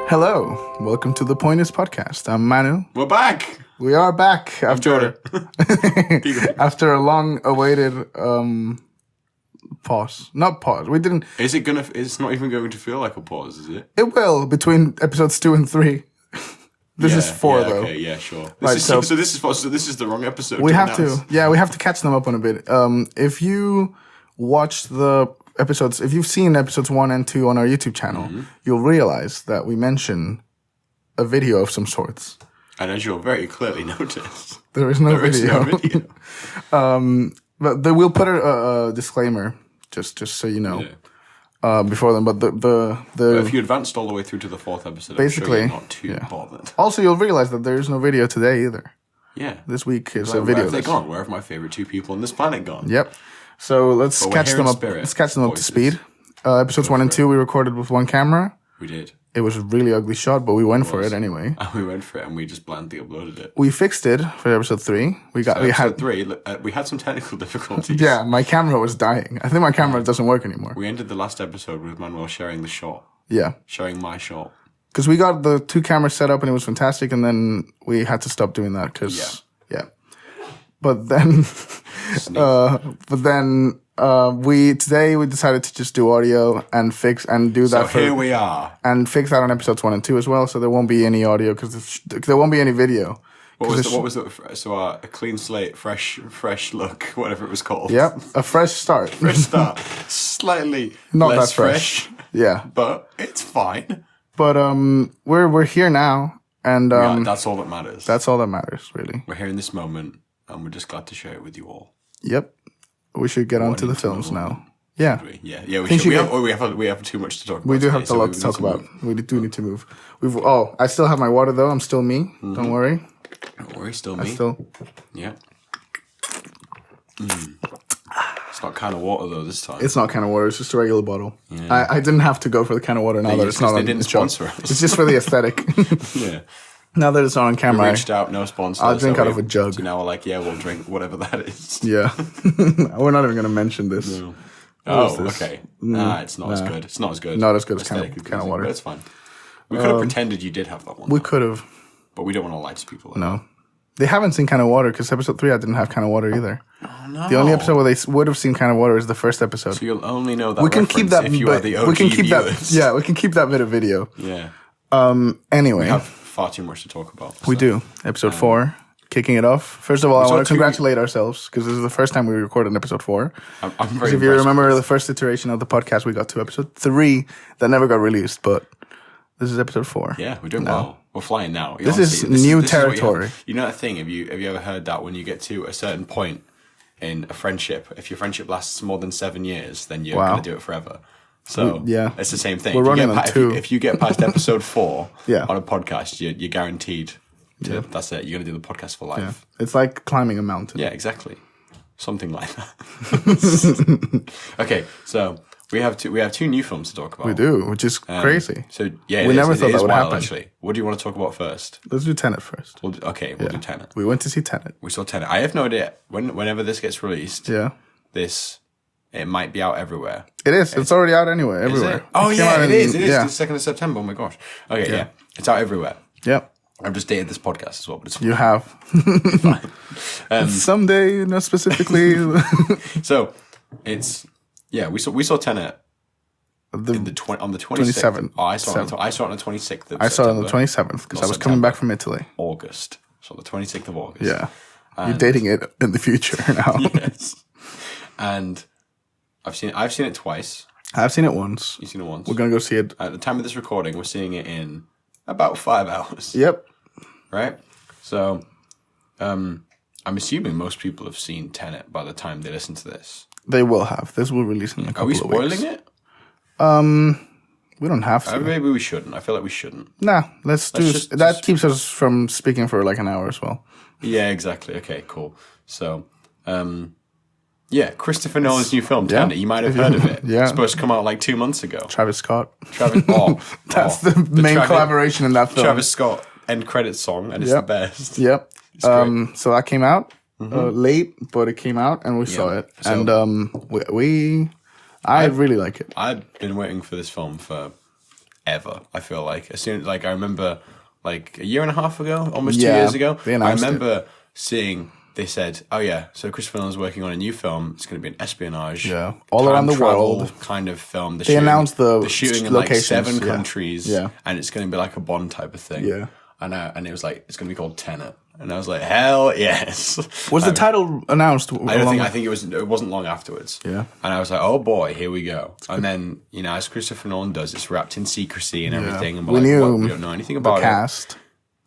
Hello, welcome to the Pointers podcast. I'm Manu. We're back. We are back after after a long-awaited pause. Not pause. We didn't. Is it gonna? It's not even going to feel like a pause, is it? It will between episodes 2 and 3. This is 4 though. Okay, yeah, sure. Right, So this is the wrong episode. We have to. Yeah, we have to catch them up on a bit. If you watched the episodes, if you've seen episodes 1 and 2 on our YouTube channel, you'll realize that we mention a video of some sorts. And as you'll very clearly notice, there is no video. But they will put a disclaimer, just so you know, before them. But but if you advanced all the way through to the 4th episode, basically, I'm sure you're not too bothered. Also, you'll realize that there is no video today either. Yeah, this week is a video. Where have they gone? Where have my favorite 2 people on this planet gone? Yep. So let's catch them up. Let's catch them up to speed. Episodes 1 and 2 we recorded with one camera. We did. It was a really ugly shot, but we went for it anyway. We went for it, and we just blandly uploaded it. We fixed it for episode 3. We had some technical difficulties. Yeah, my camera was dying. I think my camera doesn't work anymore. We ended the last episode with Manuel sharing the shot. Yeah. Sharing my shot. Because we got the 2 cameras set up, and it was fantastic, and then we had to stop doing that because, But then, today we decided to just do audio and fix and do that. So here we are, and fix that on episodes 1 and 2 as well. So there won't be any audio because there won't be any video. What was it? So a clean slate, fresh look, whatever it was called. Yep, a fresh start. Fresh start, slightly not less that fresh. Yeah, but it's fine. But we're here now, and that's all that matters. That's all that matters, really. We're here in this moment. And we're just glad to share it with you all. Yep. We should get on to the films now. Yeah. Yeah, we should. We have too much to talk about. We do have a lot to talk about. We do need to move. I still have my water, though. I'm still me. Mm-hmm. Don't worry. Don't worry, still me. Yeah. It's not can of water, though, this time. It's not can of water. It's just a regular bottle. Yeah. I didn't have to go for the can of water now that it's not on the sponsor us. It's just for the aesthetic. Yeah. Now that it's not on camera, we reached out, no sponsor. I'll drink out of a jug. So now we're like, we'll drink whatever that is. Yeah, we're not even going to mention this. No. Okay. It's not as good. It's not as good. Not as good as can of water. But it's fine. We could have pretended you did have that one. We could have, but we don't want to lie to people. No, they haven't seen can of water because episode 3 I didn't have can of water either. Oh no! The only episode where they would have seen can of water is the first episode. So you'll only know that. We can keep that if you are the OG we can keep viewers. that. Yeah, we can keep that bit of video. Yeah. Anyway. We have far too much to talk about. We do. Episode 4, kicking it off. First of all, I want to congratulate ourselves because this is the first time we recorded an episode 4. I'm very if you remember the first iteration of the podcast, we got to episode 3 that never got released, but this is episode 4. Yeah, we're doing well. We're flying now. This is new territory. You know that thing? Have you ever heard that when you get to a certain point in a friendship, if your friendship lasts more than 7 years, then you're going to do it forever. So it's the same thing. We're running on 2. If you get past episode 4 on a podcast, you're guaranteed. That's it. You're going to do the podcast for life. Yeah. It's like climbing a mountain. Yeah, exactly. Something like that. Okay, so we have 2 new films to talk about. We do, which is crazy. So we never thought that would happen. Actually, what do you want to talk about first? Let's do Tenet first. We'll do Tenet. We went to see Tenet. We saw Tenet. I have no idea whenever this gets released. Yeah. It might be out everywhere. It is. It's already out anyway. Everywhere. Oh, yeah, it is. It is. It's the 2nd of September. Oh, my gosh. Okay, yeah. It's out everywhere. Yep. I've just dated this podcast as well, but it's fine. You have. Someday, not specifically. So, we saw Tenet on the 27th. Oh, I saw it on the 26th of I saw it on the 27th because I was coming back from Italy. August. So, the 26th of August. Yeah. You're dating it in the future now. Yes. And I've seen it twice. I've seen it once. You've seen it once. We're going to go see it. At the time of this recording, we're seeing it in about 5 hours. Yep. Right? So, I'm assuming most people have seen Tenet by the time they listen to this. They will have. This will release in a couple of weeks. Are we spoiling it? We don't have to. Maybe we shouldn't. I feel like we shouldn't. Nah, let's do that. Keeps us from speaking for like an hour as well. Yeah, exactly. Okay, cool. So, Christopher Nolan's new film, Tenet. You might have heard of it. Yeah. It's supposed to come out like 2 months ago. Travis Scott. That's the main collaboration in that film. Travis Scott end credits song, and it's the best. Yep. So that came out late, but it came out, and we saw it. So, and I really like it. I've been waiting for this film for ever. I feel like as soon like I remember like a year and a half ago, almost 2 years ago. I remember seeing. They said, "Oh yeah, so Christopher Nolan's working on a new film. It's going to be an espionage, all around the world kind of film. They announced the shooting in like 7 countries, and it's going to be like a Bond type of thing. Yeah, and it was like it's going to be called Tenet, and I was like, hell yes. Was the title announced? I think it wasn't long afterwards. Yeah, and I was like, oh boy, here we go. And then as Christopher Nolan does, it's wrapped in secrecy and everything, and we don't know anything about the cast. It.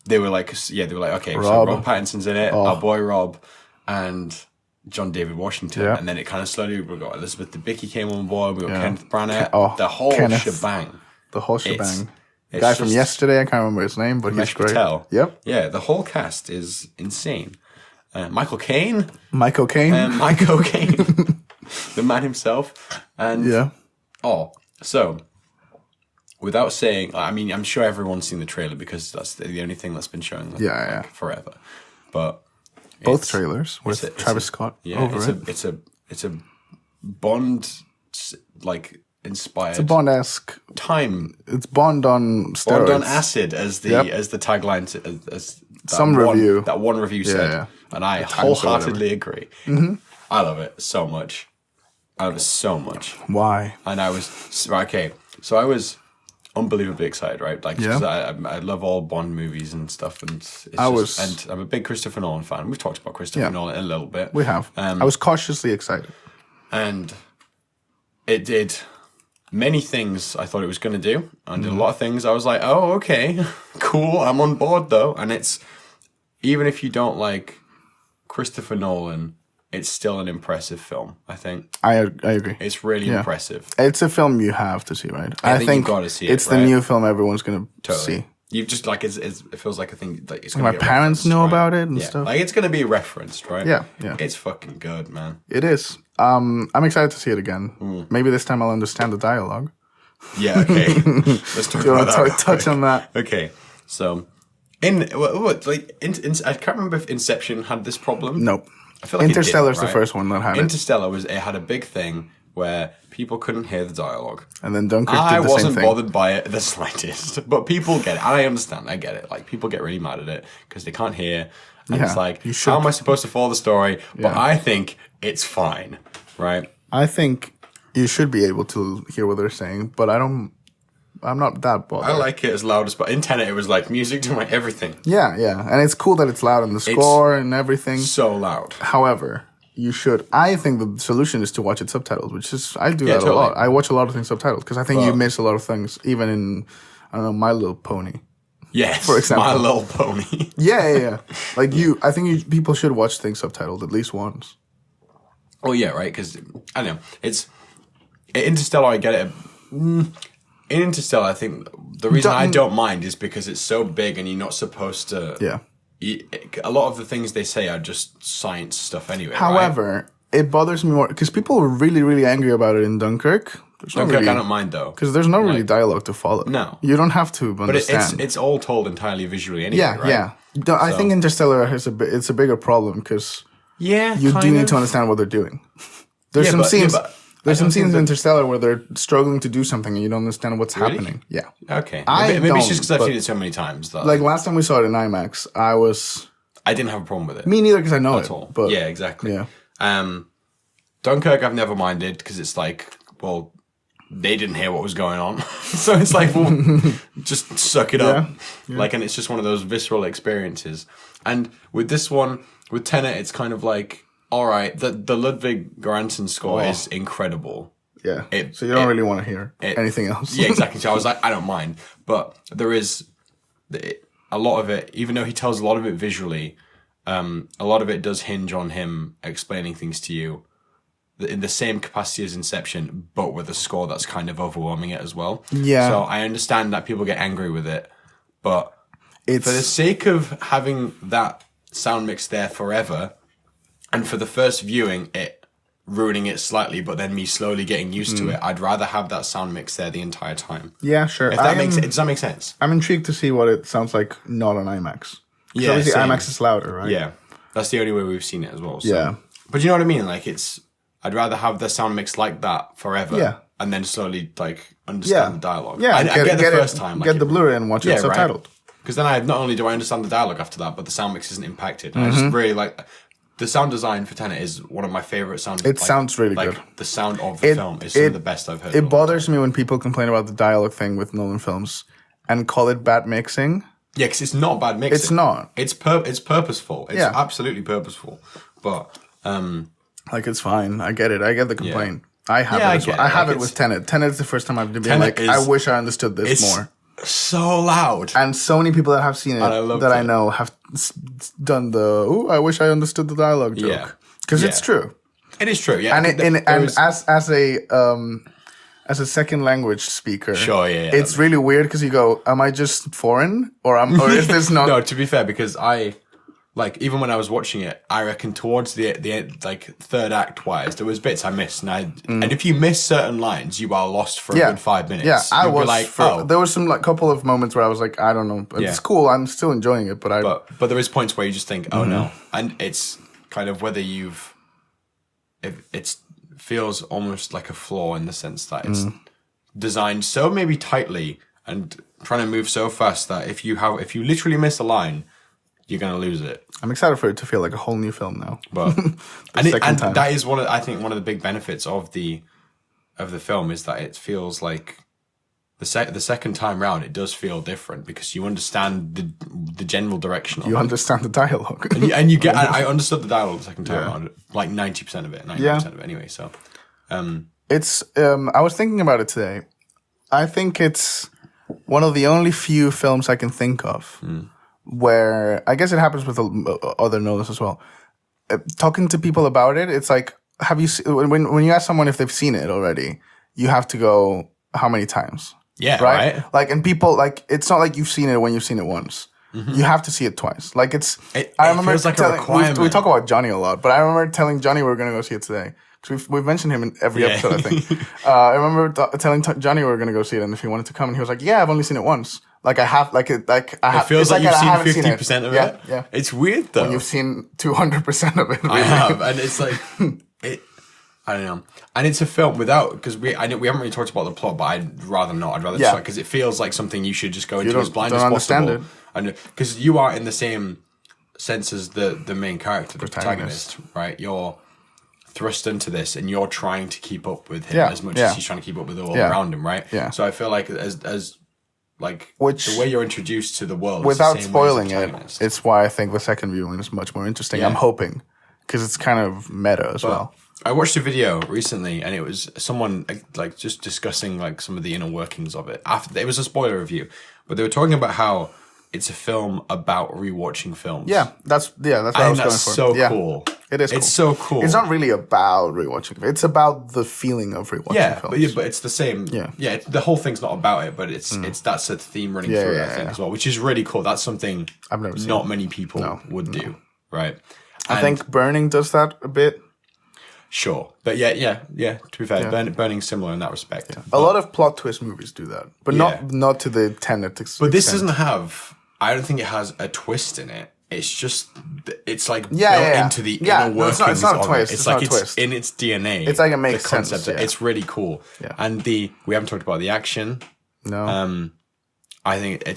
They were like, okay, so Rob Pattinson's in it, our boy Rob, and John David Washington. And then it kind of slowly, we got Elizabeth Debicki came on board, we got Kenneth Branagh, the whole shebang. The whole shebang. The guy from yesterday, I can't remember his name, but he's great. Patel. Yep. Yeah, the whole cast is insane. Michael Caine. Michael Caine. The man himself. And so... Without saying, I mean, I'm sure everyone's seen the trailer because that's the only thing that's been showing forever. But both trailers with Travis Scott. Yeah, it's a Bond like inspired. It's a Bond-esque time. It's Bond on steroids. Bond on acid, as the tagline as that one review said, and I wholeheartedly agree. Mm-hmm. I love it so much. Why? And I was okay. So I was unbelievably excited, right? Like, I love all Bond movies and stuff, and and I'm a big Christopher Nolan fan. We've talked about Christopher Nolan a little bit. We have. I was cautiously excited, and it did many things I thought it was going to do, and did a lot of things I was like, oh, okay, cool, I'm on board though. And it's even if you don't like Christopher Nolan, it's still an impressive film, I think. I agree. It's really impressive. It's a film you have to see, right? I think you've got to see it. It's the new film everyone's going to see. You just like it feels like a thing like it's going to be. My parents know about it and stuff. Like it's going to be referenced, right? Yeah. It's fucking good, man. It is. I'm excited to see it again. Maybe this time I'll understand the dialogue. Yeah. Okay. Let's talk about that. Touch on that. Okay. So, I can't remember if Inception had this problem. Nope. I feel like Interstellar's the first one that had it. Interstellar it had a big thing where people couldn't hear the dialogue. And then Dunkirk did the same thing. I wasn't bothered by it the slightest. But people get it. I understand. I get it. Like, people get really mad at it because they can't hear. And it's like, how am I supposed to follow the story? But I think it's fine, right? I think you should be able to hear what they're saying, but I'm not that bothered. I like it as loud as... But in Tenet, it was like music to my everything. Yeah. And it's cool that it's loud in the score and everything. So loud. However... You should. I think the solution is to watch it subtitled, which is I do that a lot. I watch a lot of things subtitled because I think you miss a lot of things, even in My Little Pony. Yes, for example, My Little Pony. Yeah. Like I think people should watch things subtitled at least once. Oh yeah, right. Because I don't know, it's Interstellar. I get it. In Interstellar, I think the reason I don't mind is because it's so big and you're not supposed to. Yeah. A lot of the things they say are just science stuff anyway. However, it bothers me more because people were really, really angry about it in Dunkirk. I don't mind though because there's no really dialogue to follow. No, you don't have to understand. But it's all told entirely visually anyway. Right? Yeah. I think Interstellar has it's a bigger problem because you do need to understand what they're doing. There's some scenes. There's some scenes in Interstellar where they're struggling to do something and you don't understand what's happening. Yeah. Okay. Maybe it's just because I've seen it so many times. Like last time we saw it in IMAX, I didn't have a problem with it. Me neither because I know it. But yeah, exactly. Yeah. Dunkirk I've never minded because it's like, well, they didn't hear what was going on. So it's like, well, just suck it up. Yeah. Like, and it's just one of those visceral experiences. And with this one, with Tenet, it's kind of like, all right, the Ludwig Göransson score is incredible. Yeah. So you don't really want to hear anything else. Yeah, exactly. So I was like, I don't mind. But there is a lot of it, even though he tells a lot of it visually, a lot of it does hinge on him explaining things to you in the same capacity as Inception, but with a score that's kind of overwhelming it as well. Yeah. So I understand that people get angry with it, but for the sake of having that sound mix there forever... And for the first viewing, it ruining it slightly, but then me slowly getting used to it, I'd rather have that sound mix there the entire time. Yeah, sure. Does that make sense? I'm intrigued to see what it sounds like not on IMAX. Yeah, obviously IMAX is louder, right? Yeah, that's the only way we've seen it as well. So. Yeah. But you know what I mean? Like, it's I'd rather have the sound mix like that forever. Yeah. And then slowly like understand the dialogue. Yeah, I get the first time. Like, get the Blu-ray and watch it subtitled. Because then not only do I understand the dialogue after that, but the sound mix isn't impacted. I just really like the sound design for Tenet is one of my favorite sound. It sounds really good. The sound of the film is some of the best I've heard. It bothers me when people complain about the dialogue thing with Nolan films and call it bad mixing. Yeah, because it's not bad mixing. It's not. It's purposeful. It's absolutely purposeful. But like it's fine. I get it. I get the complaint. I have it as well. I have it with Tenet. Tenet is the first time I've been like, I wish I understood this more. So loud. And so many people that have seen it I know have done the I wish I understood the dialogue joke. Because it's true. It is true, yeah. And as a second language speaker, it's really weird because you go, am I just foreign? Or is this not? No, to be fair, because even when I was watching it, I reckon towards the like third act wise, there was bits I missed, and if you miss certain lines, you are lost for a good 5 minutes. Yeah, I was like, there was some like couple of moments where I was like, I don't know, it's cool, I'm still enjoying it, but there is points where you just think, oh no, and it's kind of whether it feels almost like a flaw in the sense that it's designed so maybe tightly and trying to move so fast that if you literally miss a line, you're gonna lose it. I'm excited for it to feel like a whole new film now. But and that is one of the big benefits of the film is that it feels like the second time round it does feel different because you understand the general direction. You understand the dialogue, and you get. I understood the dialogue the second time round, like 90% of it, 90% of it anyway. So it's. I was thinking about it today. I think it's one of the only few films I can think of. Where I guess it happens with other Nolans as well. Talking to people about it, it's like, have you when you ask someone if they've seen it already, you have to go how many times? Yeah, right. Like, and people like it's not like you've seen it when you've seen it once. You have to see it twice. Like I remember feels like a requirement. We talk about Johnny a lot, but I remember telling Johnny we were going to go see it today. We've mentioned him in every episode, I think. I remember telling Johnny we were going to go see it, and if he wanted to come, and he was like, "Yeah, I've only seen it once." Like I have, it feels like you've seen 50% of it. Yeah, it's weird though. When you've seen 200% of it. Really. I have, and it's like I don't know. And it's a film because we haven't really talked about the plot, but I'd rather not. I'd rather just because it feels like something you should just go into as blind as possible. And because you are in the same sense as the main character, the protagonist, right? You're thrust into this, and you're trying to keep up with him as much as he's trying to keep up with all around him, right? Yeah. So I feel like as the way you're introduced to the world, without spoiling it, it's why I think the second viewing is much more interesting. I'm hoping because it's kind of meta as well. I watched a video recently, and it was someone like just discussing like some of the inner workings of it. It was a spoiler review, but they were talking about how it's a film about rewatching films. Yeah, that's what I was going for. So cool. It is. It's so cool. It's not really about rewatching. It's about the feeling of rewatching films. But it's the same. Yeah. The whole thing's not about it, but it's that's a theme running through it, I think, as well, which is really cool. That's something I've never seen. Not many people would do, right? I think Burning does that a bit. Sure, but yeah. To be fair, Burning's similar in that respect. Yeah. A lot of plot twist movies do that, but not to the Tenet extent. But this doesn't have. I don't think it has a twist in it. It's like built into the inner workings it's not a of twist. it. It's like it's in its DNA. It's like it makes the concept. sense. It's really cool. Yeah. And we haven't talked about the action. No. I think I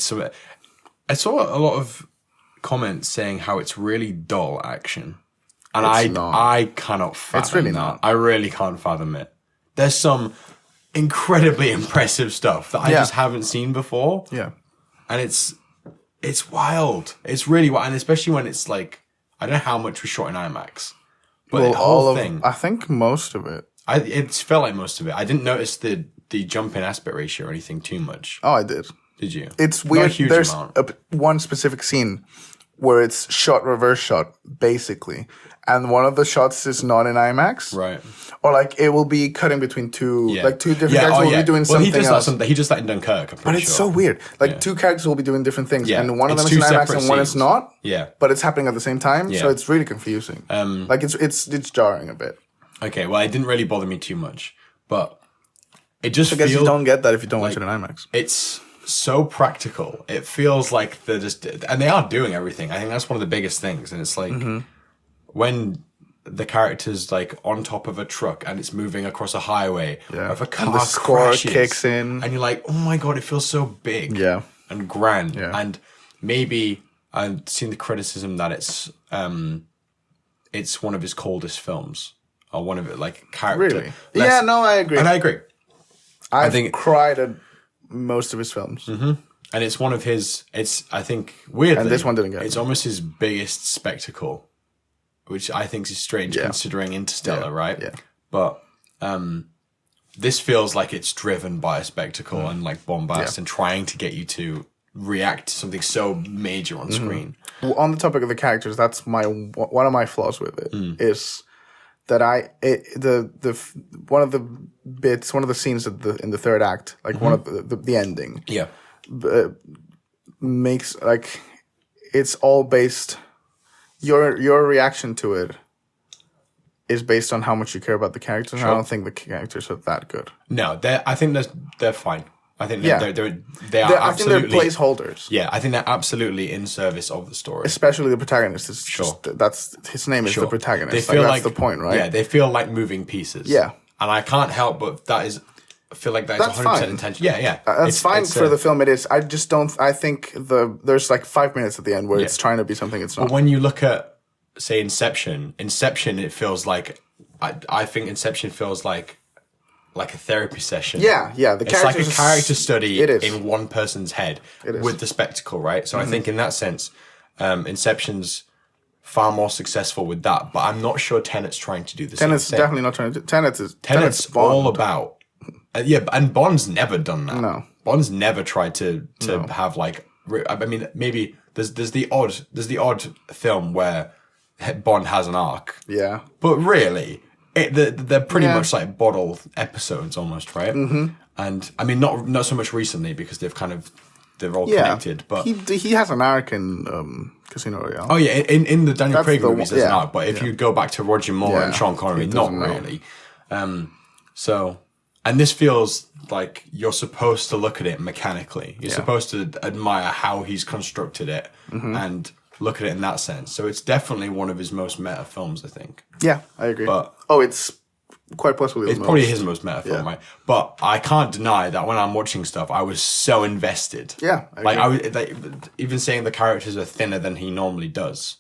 saw a lot of comments saying how it's really dull action. And I cannot fathom it's really that. not. I really can't fathom it. There's some incredibly impressive stuff that I just haven't seen before. Yeah. And it's wild. It's really wild. And especially when it's like, I don't know how much was shot in IMAX. But the whole thing. I think most of it. It felt like most of it. I didn't notice the jump in aspect ratio or anything too much. Oh, I did. Did you? It's weird. Not a huge There's amount. One specific scene where it's reverse shot, basically. And one of the shots is not in IMAX. Right. Or like it will be cutting between two different characters will be doing something else. He does that in Dunkirk, but it's so weird. Like two characters will be doing different things. Yeah. And one of them is in IMAX and one is not. Yeah. But it's happening at the same time. Yeah. So it's really confusing. Like it's jarring a bit. Okay, well it didn't really bother me too much. But it just I guess you don't get that if you don't watch it in IMAX. It's so practical. It feels like and they are doing everything. I think that's one of the biggest things. And it's like when the character's like on top of a truck and it's moving across a highway. Yeah. Or if a car And the score crashes, kicks in. and you're like, oh my god, it feels so big. Yeah. And grand. Yeah. And maybe I've seen the criticism that it's one of his coldest films. Or one of it, like, character. Really? Yeah, no, I agree. And I agree. I think cried at most of his films. Mm-hmm. And it's one of his, I think, weirdly. And this one didn't get It's me. almost his biggest spectacle, which I think is strange considering Interstellar, right? Yeah. But this feels like it's driven by a spectacle and like bombast and trying to get you to react to something so major on screen. Well, on the topic of the characters, that's one of my flaws with it is that one of the scenes in the third act, like one of the ending, makes like it's all based. Your reaction to it is based on how much you care about the characters. Sure. I don't think the characters are that good. No, I think they're fine. I think they are absolutely. I think they're placeholders. Yeah, I think they're absolutely in service of the story. Especially the protagonist. Is that's his name is the protagonist. They feel that's the point, right? Yeah, they feel like moving pieces. Yeah, and I can't help but I feel like that's 100% intention. Yeah. That's fine for the film. It is. I just don't. I think there's like 5 minutes at the end where it's trying to be something it's not. But when you look at, say, Inception, it feels like I think Inception feels like a therapy session. Yeah. It's like a character study in one person's head is. with the spectacle, right? So I think in that sense, Inception's far more successful with that. But I'm not sure Tenet's trying to do the same thing. Tenet's definitely not trying to do. Tenet's all about. And Bond's never done that. No. Bond's never tried to have like. I mean, maybe there's the odd film where Bond has an arc. Yeah. But really, they're pretty much like bottle episodes almost, right? Mm-hmm. And I mean, not so much recently because they're all connected. But he has an arc in Casino Royale. Oh yeah, in the Daniel Craig movies, there's an arc. But if you go back to Roger Moore and Sean Connery, not really. And this feels like you're supposed to look at it mechanically. You're supposed to admire how he's constructed it and look at it in that sense. So it's definitely one of his most meta films, I think. Yeah, I agree. But it's quite possibly it's probably his most meta film, right? But I can't deny that when I'm watching stuff, I was so invested. Yeah, even saying the characters are thinner than he normally does.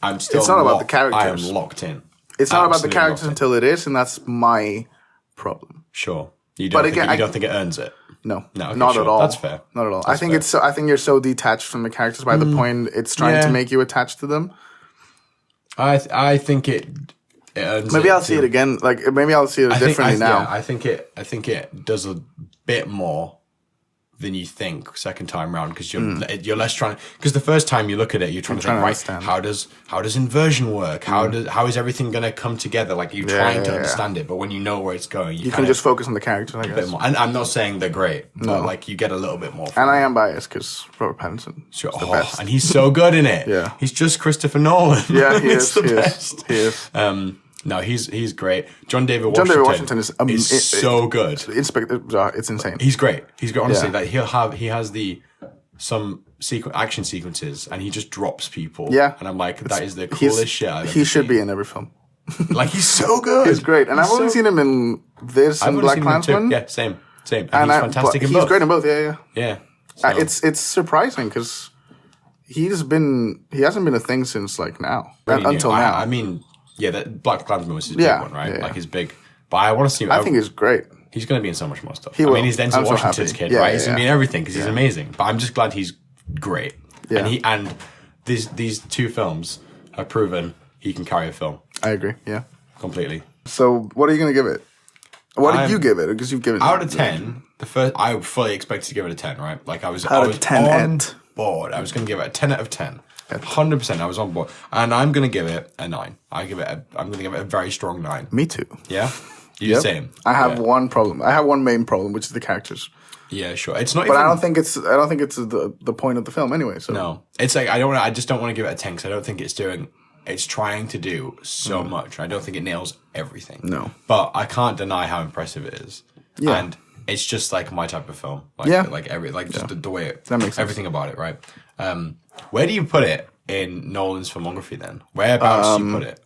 I'm still. It's not about the characters. I am locked in. It's not about the characters until it is, and that's my problem. Sure. You don't think it earns it? No. Okay, not at all. That's fair. Not at all. I think I think you're so detached from the characters by the point it's trying to make you attached to them. I think it earns maybe it I'll see it again. Like maybe I'll see it differently now. Yeah, I think it does a bit more than you think second time round because you're less trying because the first time you look at it you're trying to think right how does inversion work how is everything going to come together like you're trying to understand it but when you know where it's going you can just focus on the characters I guess. A bit more. And I'm not saying they're great but like you get a little bit more and I am biased because Robert Pattinson is the best. And he's so good in it. He's just Christopher Nolan. Yeah, he is the best. He is. No, he's great. John David Washington is so good. It's insane. He's great. He's great. Honestly, like he has some action sequences, and he just drops people. Yeah, and I'm like, that is the coolest shit I've ever He should seen. be in every film. Like he's so good. He's great, and I've only seen him in this and Black Klansman. Yeah, same. And he's fantastic in both. He's great in both. Yeah. So. It's surprising because he hasn't been a thing since like now until now. I mean. Yeah, that Black Klansman was his big one, right? Yeah. Like his big. But I want to see. I think he's great. He's going to be in so much more stuff. He will. I mean, he's Denzel Washington's kid, right? He's going to be in everything because he's amazing. But I'm just glad he's great. Yeah. And these two films have proven he can carry a film. I agree. Yeah. Completely. So, what are you going to give it? What did you give it? Because you've given it out of 10. The first, I fully expected to give it a 10, right? Like I was on board. I was going to give it a 10 out of 10. 100%. I was on board, and I'm going to give it a 9. I'm going to give it a very strong 9. Me too. Yeah, you same. I have one problem. I have one main problem, which is the characters. Yeah, sure. It's not. But I don't think it's the point of the film anyway. So no, it's like I just don't want to give it a 10 because I don't think it's trying to do so much. I don't think it nails everything. No, but I can't deny how impressive it is. Yeah, and it's just like my type of film. Like, just the way that makes everything about it, right? Where do you put it in Nolan's filmography then? Whereabouts do you put it?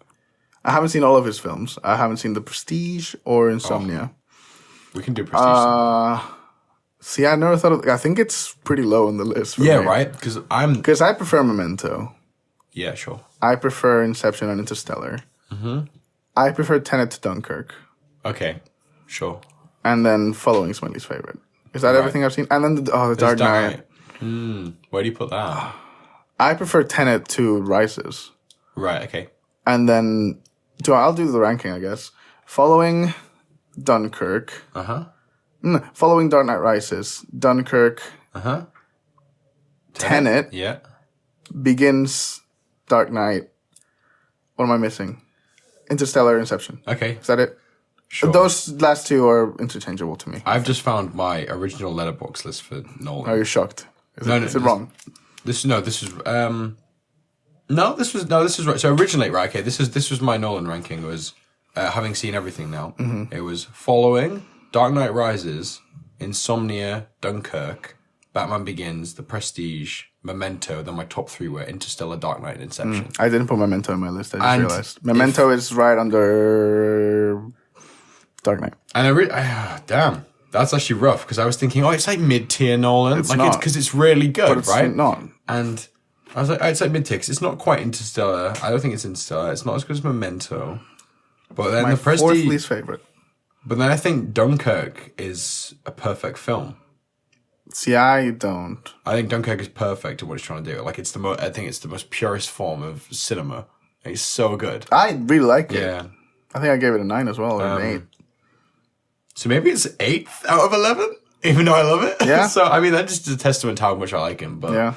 I haven't seen all of his films. I haven't seen The Prestige or Insomnia. We can do Prestige. See, I never thought of... I think it's pretty low on the list for me. Right? Because I prefer Memento. Yeah, sure. I prefer Inception and Interstellar. I prefer Tenet to Dunkirk. Okay, sure. And then Following is my least favorite. Is that everything I've seen? And then The Dark Knight. Where do you put that? I prefer Tenet to Rises. Right, okay. And then... I'll do the ranking, I guess. Following Dunkirk. Following Dark Knight Rises. Dunkirk. Tenet. Yeah. Begins Dark Knight. What am I missing? Interstellar, Inception. Okay. Is that it? Sure. Those last two are interchangeable to me. I've just found my original letterbox list for Nolan. Are you shocked? Is it wrong? This was right. So originally, right, okay, this was my Nolan ranking. It was having seen everything now. It was Following, Dark Knight Rises, Insomnia, Dunkirk, Batman Begins, The Prestige, Memento. Then my top three were Interstellar, Dark Knight, and Inception. I didn't put Memento in my list. I just realized Memento is right under Dark Knight. And damn, that's actually rough because I was thinking, it's like mid-tier Nolan, It's not. because it's really good, But it's right? not. And I was like, it's like mid-tier 'cause it's not quite Interstellar. I don't think it's Interstellar. It's not as good as Memento. But then My The fourth Prestige. least favorite. But then I think Dunkirk is a perfect film. See, I don't. I think Dunkirk is perfect at what it's trying to do. Like I think it's the most purest form of cinema. It's so good. I really like it. Yeah. I think I gave it a 9 as well, or an 8. So maybe it's 8th out of 11, even though I love it. Yeah. So I mean, that's just a testament to how much I like him. But Yeah.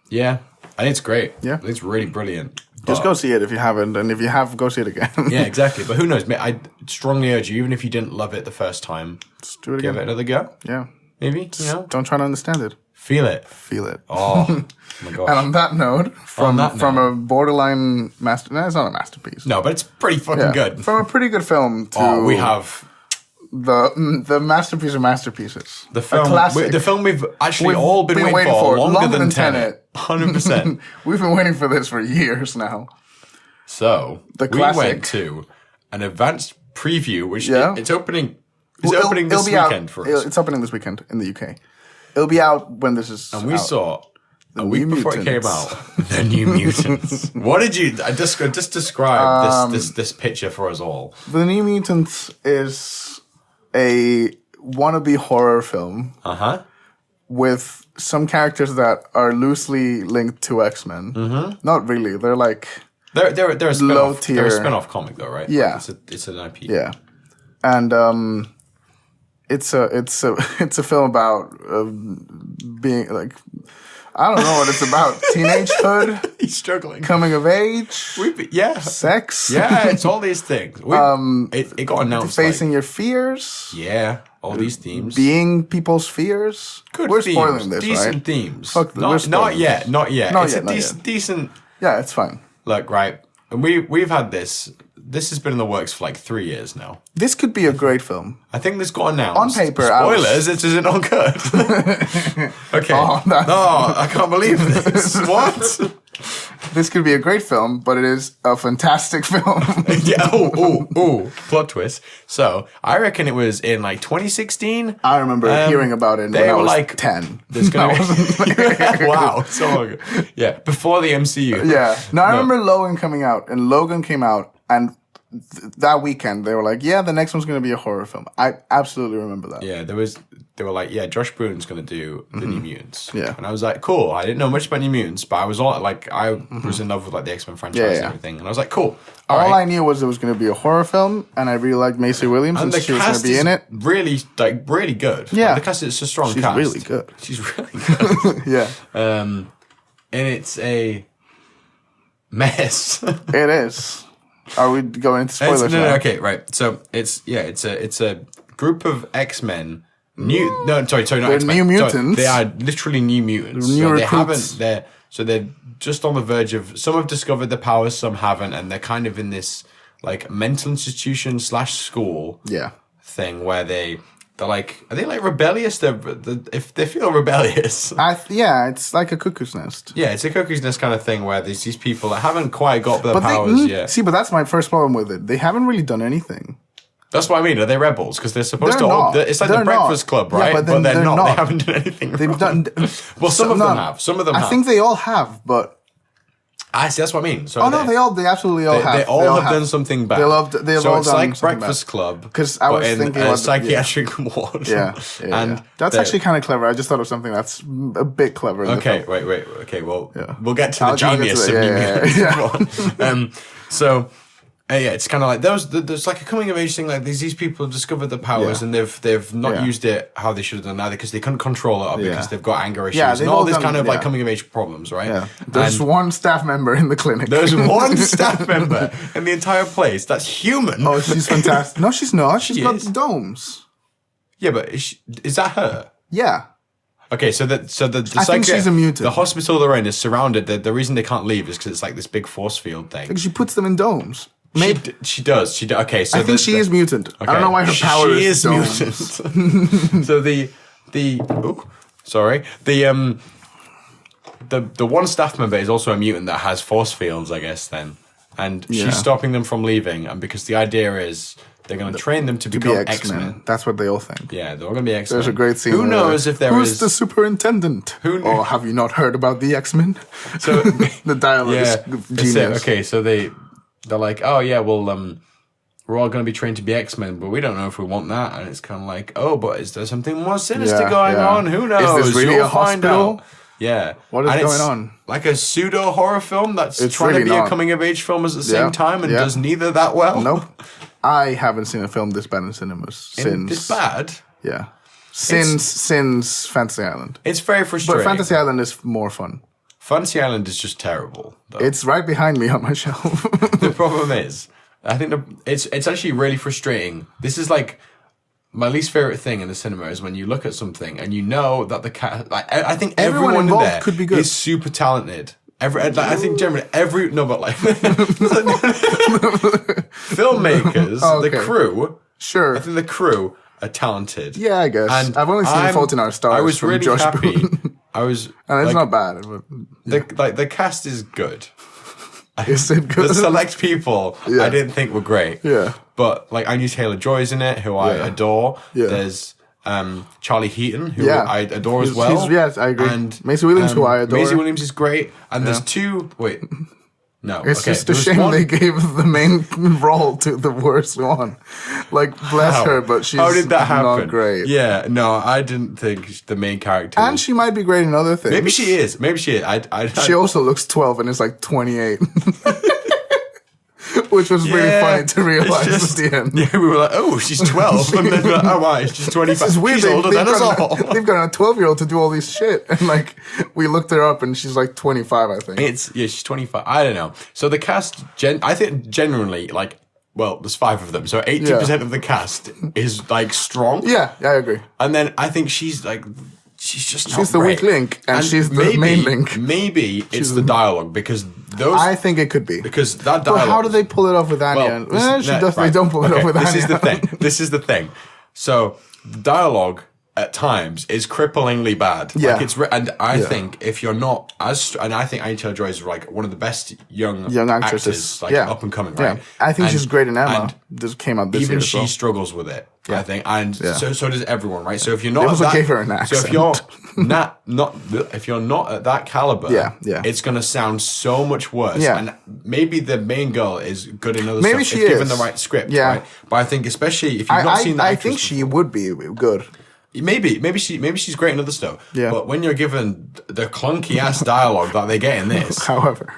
yeah, I think it's great. Yeah. I think it's really brilliant. Just But- go see it if you haven't, and if you have, go see it again. Yeah, exactly. But who knows? I strongly urge you, even if you didn't love it the first time, Just do it give again. it another go. Yeah. Maybe, Don't try to understand it. Feel it. Feel it. Oh, my gosh. And on that note, from that a borderline master... No, it's not a masterpiece. No, but it's pretty fucking Yeah. good. From a pretty good film to We have the masterpiece of masterpieces. the film. A classic. The film we've actually We've all been waiting for longer than Tenet. 100%. We've been waiting for this for years now. So The we classic. went to an advanced preview, which it's opening. Is Well, it opening this it'll be weekend out, for us? It's opening this weekend in the UK. It'll be out when this is And we out. saw a New week before it came Mutants. out the New Mutants. What did you just describe this picture for us all? The New Mutants is a wannabe horror film with some characters that are loosely linked to X-Men. Not really. They're like... They're a spin-off. Low tier. They're a spin-off comic though, right? Yeah. Like it's an IP. Yeah, and it's a film about being like, I don't know what it's about. Teenagehood, He's struggling. coming of age, sex. Yeah, it's all these things. It got announced. Facing your fears. All these themes. Being people's fears. Good We're themes. spoiling this, Decent right? themes. Fuck, we're not spoiling yet. this. Not yet. Not It's yet, a not decent. Yeah, it's fine. Look, right. And we've had this. This has been in the works for like 3 years now. This could be a great film. I think this got announced. On paper, spoilers. It isn't all good. Okay. Oh, that's- No, I can't believe this. What? This could be a great film, but it is a fantastic film. Yeah. Oh. Plot twist. So I reckon it was in like 2016. I remember hearing about it they when I were was like 10. There's gonna be wow. So long ago. Yeah. Before the MCU. Yeah. No, I remember Logan coming out, and Logan came out, and that weekend they were like, "Yeah, the next one's going to be a horror film." I absolutely remember that. Yeah, they were like, yeah, Josh Brolин's going to do the New Mutants. Yeah. And I was like, cool. I didn't know much about New Mutants, but I was all like, I was in love with like the X-Men franchise and everything. And I was like, cool. All I knew was it was going to be a horror film, and I really liked Macy Williams, and she was going to be in it. Really good. Yeah. Like, the cast is a strong She's cast. really good. She's really good. Yeah, And it's a mess. it is. Are we going into spoilers now? No, okay, right. So it's a group of X-Men. Not X-Men. New mutants. They are literally new mutants. They're new so recruits. they're just on the verge of. Some have discovered the powers, some haven't, and they're kind of in this like mental institution / school Yeah. thing where they like, are they like rebellious? If they feel rebellious. It's like a cuckoo's nest. Yeah, it's a cuckoo's nest kind of thing where there's these people that haven't quite got their powers yet. See, but that's my first problem with it. They haven't really done anything. That's what I mean. Are they rebels? Because they're supposed They're not. It's like the Breakfast Club, right? Yeah, but they're not. not. They haven't done anything They've wrong. done. Well, some of them have. Some of them have. I think they all have, but. I see. That's what I mean. So they absolutely all have. They all have done something bad. They've so all it's done like something Breakfast Club, because I was thinking a psychiatric ward. Yeah, and that's actually kind of clever. I just thought of something that's a bit clever. Okay, wait. Okay, well, we'll get to the genius of So. It's kind of like there's like a coming of age thing. Like these people discovered the powers and they've not used it how they should have done either because they couldn't control it or because they've got anger issues and all this kind of like coming of age problems, right? Yeah. There's one staff member in the clinic. There's one staff member in the entire place that's human. Oh, she's fantastic. No, she's not. She's got domes. Yeah, but is that her? Yeah. Okay, so the I think she's a mutant. The hospital they're in is surrounded. The reason they can't leave is because it's like this big force field thing. Because she puts them in domes. Maybe she does. Okay, so I think she is mutant. Okay. I don't know why her power is mutant. So the one staff member is also a mutant that has force fields, I guess. Then, and she's stopping them from leaving, and because the idea is they're going to train them to become X-Men. That's what they all think. Yeah, they're all going to be X-Men. There's a great scene. Who knows if there who's is the superintendent? Or have you not heard about the X-Men? So the dialogue is genius. Okay, so they're like, oh yeah, well, we're all going to be trained to be X-Men, but we don't know if we want that. And it's kind of like, oh, but is there something more sinister going on? Who knows? Is this really a hospital? Yeah. What is going on? Like a pseudo horror film that's trying to be a coming of age film at the same time and does neither that well. Nope. I haven't seen a film this bad in cinemas since. This bad? Yeah. Since Fantasy Island. It's very frustrating. But Fantasy Island is more fun. Fantasy Island is just terrible, though. It's right behind me on my shelf. The problem is, I think it's actually really frustrating. This is like my least favorite thing in the cinema is when you look at something and you know that the cast. Like, I think everyone involved in there could be good. is super talented. I think generally filmmakers, the crew. Sure. I think the crew are talented. Yeah, I guess. And I've only seen Fault in Our Stars. I was really Josh happy. Boone. And it's not bad. But, the cast is good. Is it good? The select people I didn't think were great. Yeah. But like Anya Taylor-Joy's in it, who I adore. Yeah. There's Charlie Heaton, who I adore as well. Yes, I agree. And Maisie Williams, who I adore. Maisie Williams is great. And there's two. Wait. No. It's just a shame they gave the main role to the worst one. Like, bless her, but she's How did that happen? Not great. Yeah, no, I didn't think the main character. And she might be great in other things. Maybe she is. She also looks 12 and is like 28. Which was really funny to realize at the end. Yeah, we were like, oh, she's 12. And then, oh, right, she's 25. This is weird. She's older than us all. They've got a 12-year-old to do all this shit. And, like, we looked her up and she's, like, 25, I think. She's 25. I don't know. So the cast, I think genuinely, like, well, there's 5 of them. So 80% of the cast is, like, strong. Yeah, I agree. And then I think she's, like... She's the weak link, and she's the main link. Maybe it's the dialogue because those. I think it could be because that dialogue. But how do they pull it off with Anya? They don't pull it off with Anya. This is the thing. So the dialogue at times is cripplingly bad. Yeah, like and I think if you're not and I think Anya Taylor-Joy is like one of the best young actresses, like up and coming. Right? Yeah, I think she's great in Emma. This came out this year. Even she struggles with it. I think, and so does everyone, right? So if you're not, they also gave her an accent. So if you're not at that caliber, it's gonna sound so much worse. Yeah. And maybe the main girl is good in other stuff. She is given the right script, right? But I think especially if you've not seen that, I think she would be good. Maybe she's great in other stuff. Yeah. But when you're given the clunky ass dialogue that they get in this, however,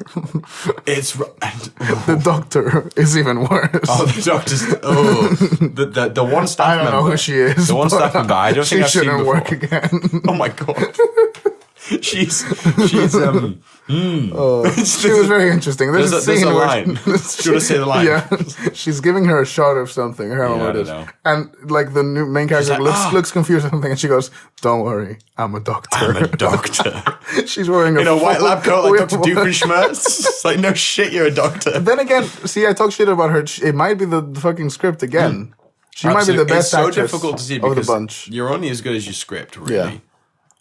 it's the doctor is even worse. Oh, the doctor's the one staff member. I don't know who she is. The one staff member. I don't think I've seen before. Work again. Oh my god. She's she was very interesting. There's a line. Do you want to say the line? Yeah, she's giving her a shot of something. I don't know what it is. And like the new main character looks confused or something, and she goes, "Don't worry, I'm a doctor." I'm a doctor. She's wearing a white lab coat like Dr. Doofenshmirtz. It's like, no shit, you're a doctor. Then again, see, I talk shit about her. It might be the fucking script again. She might be the best It's so actress difficult to see of the because bunch. you're only as good as your script, really. Yeah.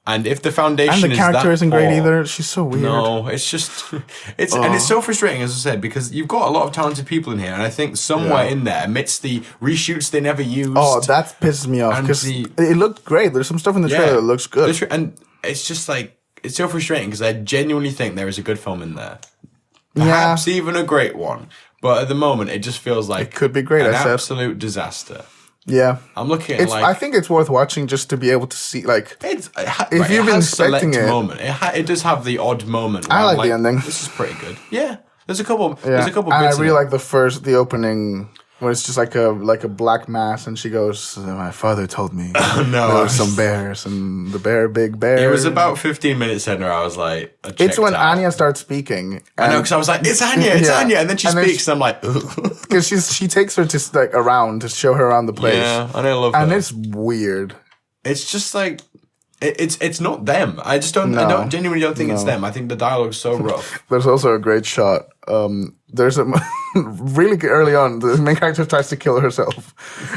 And if the foundation And the is character that isn't great poor, either. She's so weird. No, it's just and it's so frustrating, as I said, because you've got a lot of talented people in here, and I think somewhere in there, amidst the reshoots they never used, that pisses me off because it looked great. There's some stuff in the trailer that looks good, and it's just like it's so frustrating because I genuinely think there is a good film in there, perhaps even a great one, but at the moment it just feels like it could be great. An absolute disaster. Yeah, I'm looking at I think it's worth watching just to be able to see if you've been expecting it. Moment. It does have the odd moment. Where I like the ending. This is pretty good. Yeah, there's a couple. Yeah. There's a couple. And bits I really like the opening when it's just like a black mass, and she goes, "My father told me there were some bears, and the big bear." It was about 15 minutes in, where I was like, "It's when Anya starts speaking." I know, because I was like, "It's Anya, it's Anya," and then she speaks, and I'm like, because she takes her to around to show her around the place. Yeah, and I love her. And it's weird. It's just like it's not them. I just don't. I genuinely don't think it's them. I think the dialogue's so rough. There's also a great shot. There's a really early on, the main character tries to kill herself,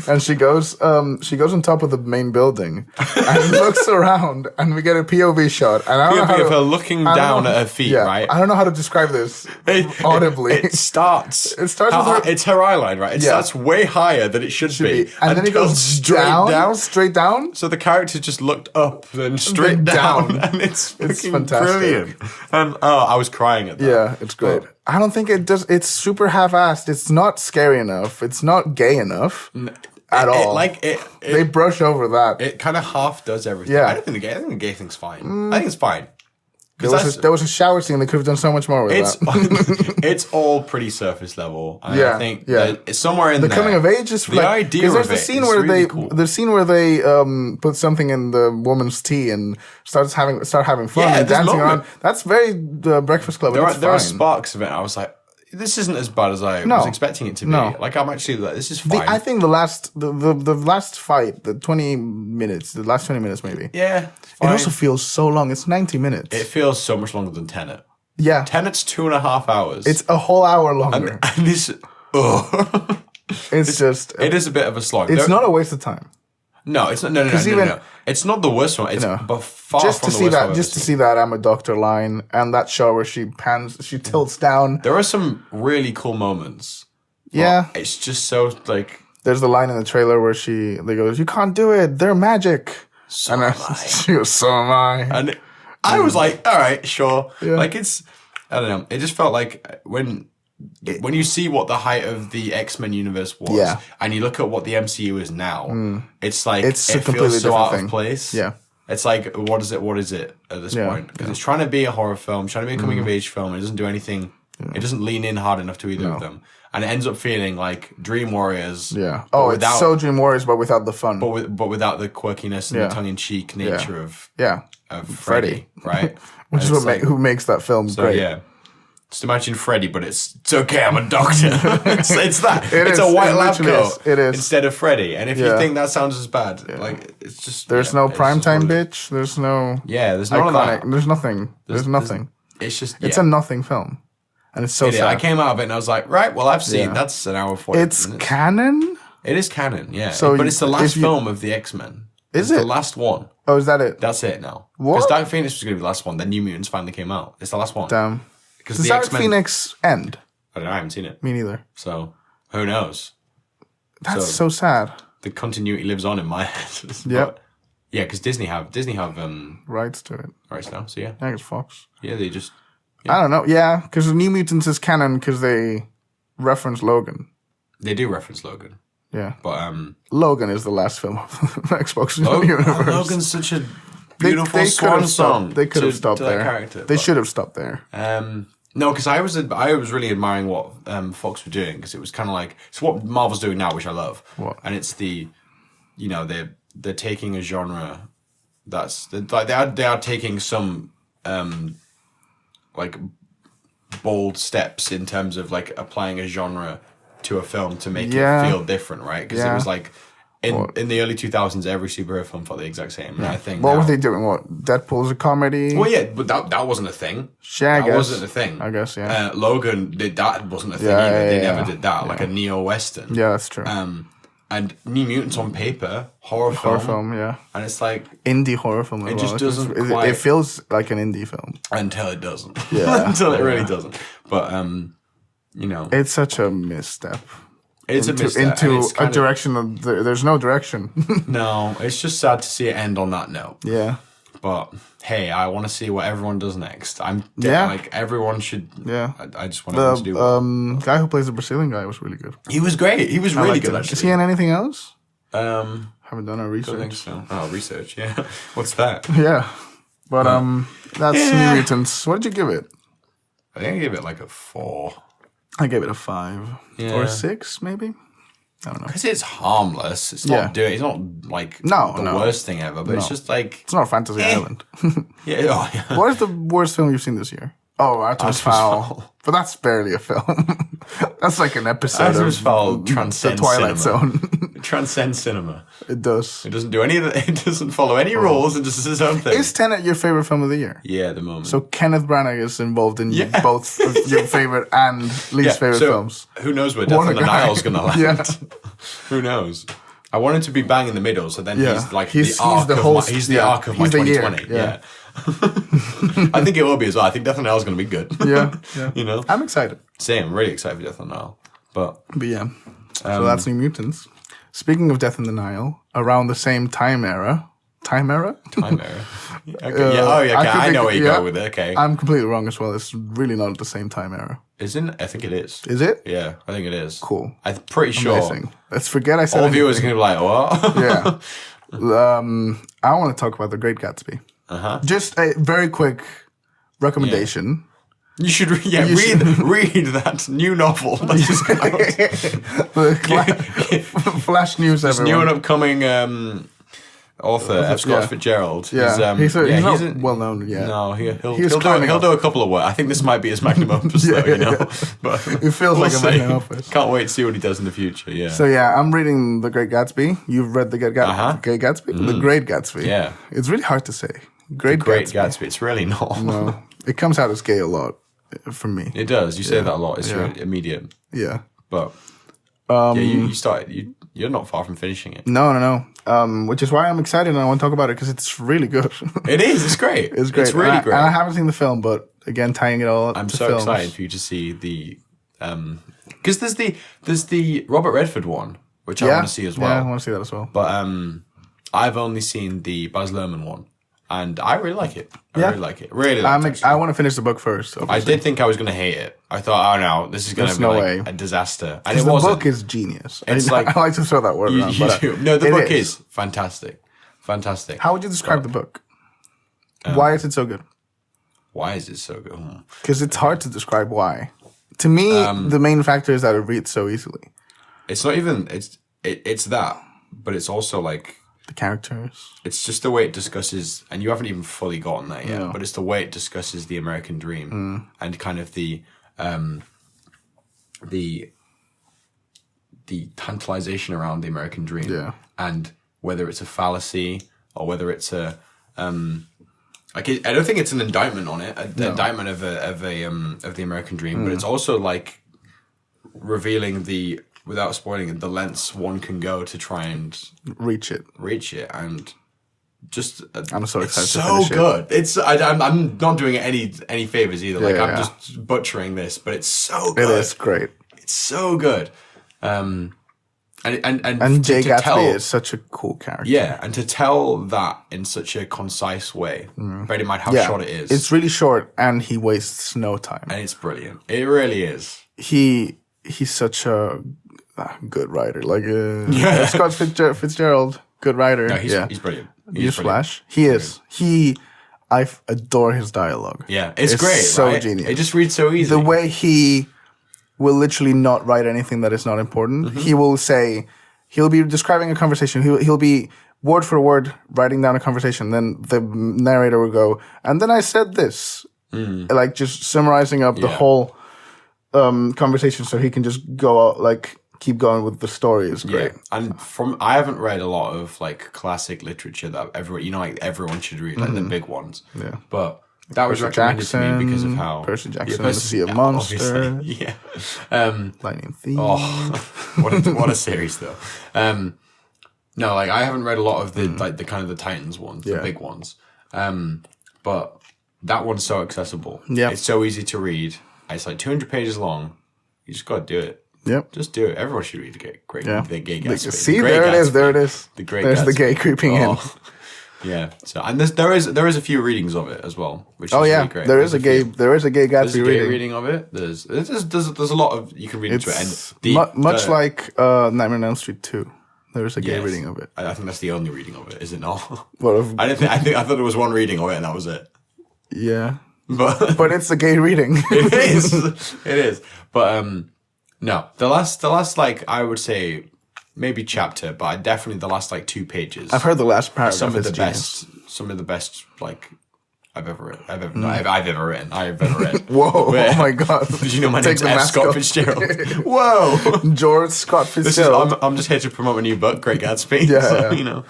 and she goes on top of the main building and looks around, and we get a POV shot. And I don't know how of her looking down at her feet, right? I don't know how to describe this audibly. It starts. It starts with her. It's her eye line, right? It starts way higher than it should be, and then it goes straight down. So the character just looked up, then straight down, and it's fantastic, brilliant. And I was crying at that. Yeah, it's great. I don't think it does. It's super half-assed. It's not scary enough. It's not gay enough at all. They brush over that. It kind of half does everything. Yeah. I think the gay thing's fine. I think it's fine. There was a shower scene. They could have done so much more with that. It's all pretty surface level. I think it's somewhere in the there. Coming of age is the idea of there's it the scene is where really cool. the scene where they put something in the woman's tea and start having fun and dancing around. That's very Breakfast Club. There are sparks of it. I was like, this isn't as bad as I was expecting it to be. No. Like, I'm actually like, this is fine. I think the last fight, the 20 minutes maybe. Yeah, it also feels so long. It's 90 minutes. It feels so much longer than Tenet. Yeah. Tenet's 2.5 hours. It's a whole hour longer. And this, it is a bit of a slog. It's not a waste of time. No, it's not. No. It's not the worst one. It's but far just from to the see worst that. one Just to see that I'm a doctor line and that shot where she tilts down. There are some really cool moments. Yeah, it's just so like. There's the line in the trailer where they goes, "You can't do it. They're magic." So and am I. She goes, "So am I." And I was like, "All right, sure." Yeah. Like I don't know. It just felt like when you see what the height of the X-Men universe was, and you look at what the MCU is now, it's like it feels so out of place. Yeah, it's like what is it at this point? Because it's trying to be a horror film, trying to be a coming of age film, and it doesn't do anything. It doesn't lean in hard enough to either of them, and it ends up feeling like Dream Warriors. Yeah. It's so Dream Warriors, but without the fun. But without the quirkiness and the tongue-in-cheek nature of Freddy, right? Which is who makes that film great. Yeah. Just imagine Freddy, but it's okay, I'm a doctor. it's that. It's a white lab coat instead of Freddy. And if you think that sounds as bad, like it's just there's no primetime bitch. There's no there's none of that. There's nothing. There's nothing. It's just it's a nothing film, and it's so sad. I came out of it and I was like, right, well, I've seen that's an hour 40 minutes. It's canon. It is canon, yeah. So but it's the last film of the X-Men. It's the last one. Oh, is that it? That's it now. Because Dark Phoenix was going to be the last one. Then New Mutants finally came out. It's the last one. Damn. Does Dark Phoenix end? I don't know. I haven't seen it. Me neither. So who knows? That's so sad. The continuity lives on in my head. Yep. Yeah, because Disney have rights to it. Rights now. So yeah. I think it's Fox. Yeah, they just. Yeah. I don't know. Yeah, because New Mutants is canon because they reference Logan. They do reference Logan. Yeah. But Logan is the last film of the Xbox universe. Logan's such a beautiful swan song. They could have stopped there. They should have stopped there. No, because I was really admiring what Fox were doing, because it was kind of like it's what Marvel's doing now, which I love. What? And it's they're taking a genre that's like they are taking some like bold steps in terms of like applying a genre to a film to make it feel different, right? Because it was like in the early 2000s, every superhero film felt the exact same. And I think what were they doing? What, Deadpool's a comedy? Well, yeah, but that wasn't a thing. Yeah, that wasn't a thing. I guess, yeah. Logan that wasn't a thing either. They never did that, like a neo-western. Yeah, that's true. And New Mutants on paper, horror film, yeah. And it's like indie horror film. It as just well. doesn't It, quite... it feels like an indie film until it doesn't. Yeah, until it really doesn't. But you know, it's such a misstep. It's a misstep into a direction of there's no direction. No, it's just sad to see it end on that note. Yeah. But hey, I want to see what everyone does next. Like everyone should. Yeah. I just want everyone to do. Guy who plays the Brazilian guy was really good. He was great. He was really good. Actually. Is he in anything else? Haven't done our research. I think so. Oh, research. Yeah. What's that? Yeah. But that's New Mutants. What did you give it? I think I gave it like a 4. I gave it a 5 or a 6, maybe. I don't know. Because it's harmless. It's not doing. It's not like the worst thing ever. But it's just like it's not Fantasy Island. Yeah. Oh, yeah. What is the worst film you've seen this year? Oh, Artemis Fowl. But that's barely a film. That's like an episode Artemis Fowl transcends the Twilight cinema. Zone. It transcends cinema. It does. It doesn't do any of the, it doesn't follow any rules and just does its own thing. Is Tenet your favorite film of the year? Yeah, at the moment. So Kenneth Branagh is involved in both of your favorite and least favorite films. Who knows where Death on the Nile's going to land? Yeah. Who knows? I want him to be bang in the middle, so then he's like he's the arc of my 2020. Year. Yeah. I think it will be as well. I think Death on the Nile's going to be good. Yeah. You know? I'm excited. Same. I'm really excited for Death on the Nile. But yeah. So that's New Mutants. Speaking of Death in the Nile, around the same time era. Time era? Time era. Okay. Okay. I know where you go with it. Okay. I'm completely wrong as well. It's really not the same time era. Isn't? I think it is. Is it? Yeah, I think it is. Cool. I'm pretty sure. Amazing. Let's forget I said all anything. viewers are going to be like, what? Yeah. I want to talk about The Great Gatsby. Just a very quick recommendation. You should, read that new novel that just came out. Flash news, everyone. New and upcoming author, F. Scott Fitzgerald. Yeah, he's not well known yet. No, he'll do a couple of work. I think this might be his magnum opus, though. You know, but it feels like a magnum opus. Can't wait to see what he does in the future. Yeah. So yeah, I'm reading The Great Gatsby. You've read The Great Gatsby? The Great Gatsby. Yeah. It's really hard to say. Great Gatsby. It's really not. No, it comes out as gay a lot for me. It does. You say that a lot. It's immediate. Yeah. But you're not far from finishing it. No. Which is why I'm excited and I want to talk about it because it's really good. It is. It's great. It's great. It's really great. And I haven't seen the film, but again, tying it all up. I'm so excited for you to see the because there's the Robert Redford one, which I want to see as well. Yeah, I want to see that as well. But I've only seen the Baz Luhrmann one. And I really like it. I really like it. I want to finish the book first. Obviously. I did think I was going to hate it. I thought, oh no, this is going to be a disaster. And it wasn't. The book is genius. It's I like to throw that word around. No, the book is fantastic. Fantastic. How would you describe the book? Why is it so good? Why is it so good? Because it's hard to describe why. To me, the main factor is that it reads so easily. It's not even. It's that, but it's also like. The characters. It's just the way it discusses, and you haven't even fully gotten that yet, but it's the way it discusses the American dream and kind of the tantalization around the American dream, and whether it's a fallacy or whether it's a I don't think it's an indictment on it, indictment of the American dream, but it's also like revealing without spoiling it, the lengths one can go to try and reach it, and just I'm so excited. It's so good. I'm not doing it any favors either. I'm just butchering this, but it's so good. It is great. It's so good. And Jay Gatsby is such a cool character. Yeah, and to tell that in such a concise way, bear in mind how short it is. It's really short, and he wastes no time. And it's brilliant. It really is. He's such a good writer. Like Scott Fitzgerald, good writer. No, he's brilliant. He's Flash. He is. I adore his dialogue. Yeah, it's great. So right? genius. It just reads so easy. The way he will literally not write anything that is not important. He will say, he'll be describing a conversation. He'll be word for word writing down a conversation. Then the narrator will go, and then I said this, like just summarizing up the whole conversation, so he can just go out, like keep going with the story. Is great. Yeah. And I haven't read a lot of like classic literature that everyone should read, like the big ones. Yeah. But That was Percy recommended to me because of Jackson, how Percy Jackson and the Sea of Monsters. Obviously. Yeah. Lightning Thief. Oh, what a series though. No, like I haven't read a lot of the like the kind of the Titans ones, the big ones. But that one's so accessible. Yeah. It's so easy to read. It's like 200 pages long. You just got to do it. Yep. Just do it. Everyone should read the Gay Gatsby. See, there it is. The Great There's Gatsby. the gay creeping in. Yeah. So and there is a few readings of it as well, which is really great. There is a gay Gatsby There's a gay reading. reading of it. There's a lot of you can read into it. And Much like Nightmare on Elm Street 2. There is a gay reading of it. I think that's the only reading of it, is it not? I thought there was one reading of it and that was it. Yeah. But it's a gay reading. It is. But no, the last like I would say maybe chapter, but definitely the last like 2 pages. I've heard the last paragraph. Some of the best like I've ever read. Whoa! Oh my God! Did you know my name's F. Scott Fitzgerald? Whoa! George Scott Fitzgerald. I'm just here to promote a new book, Great Gatsby. You know.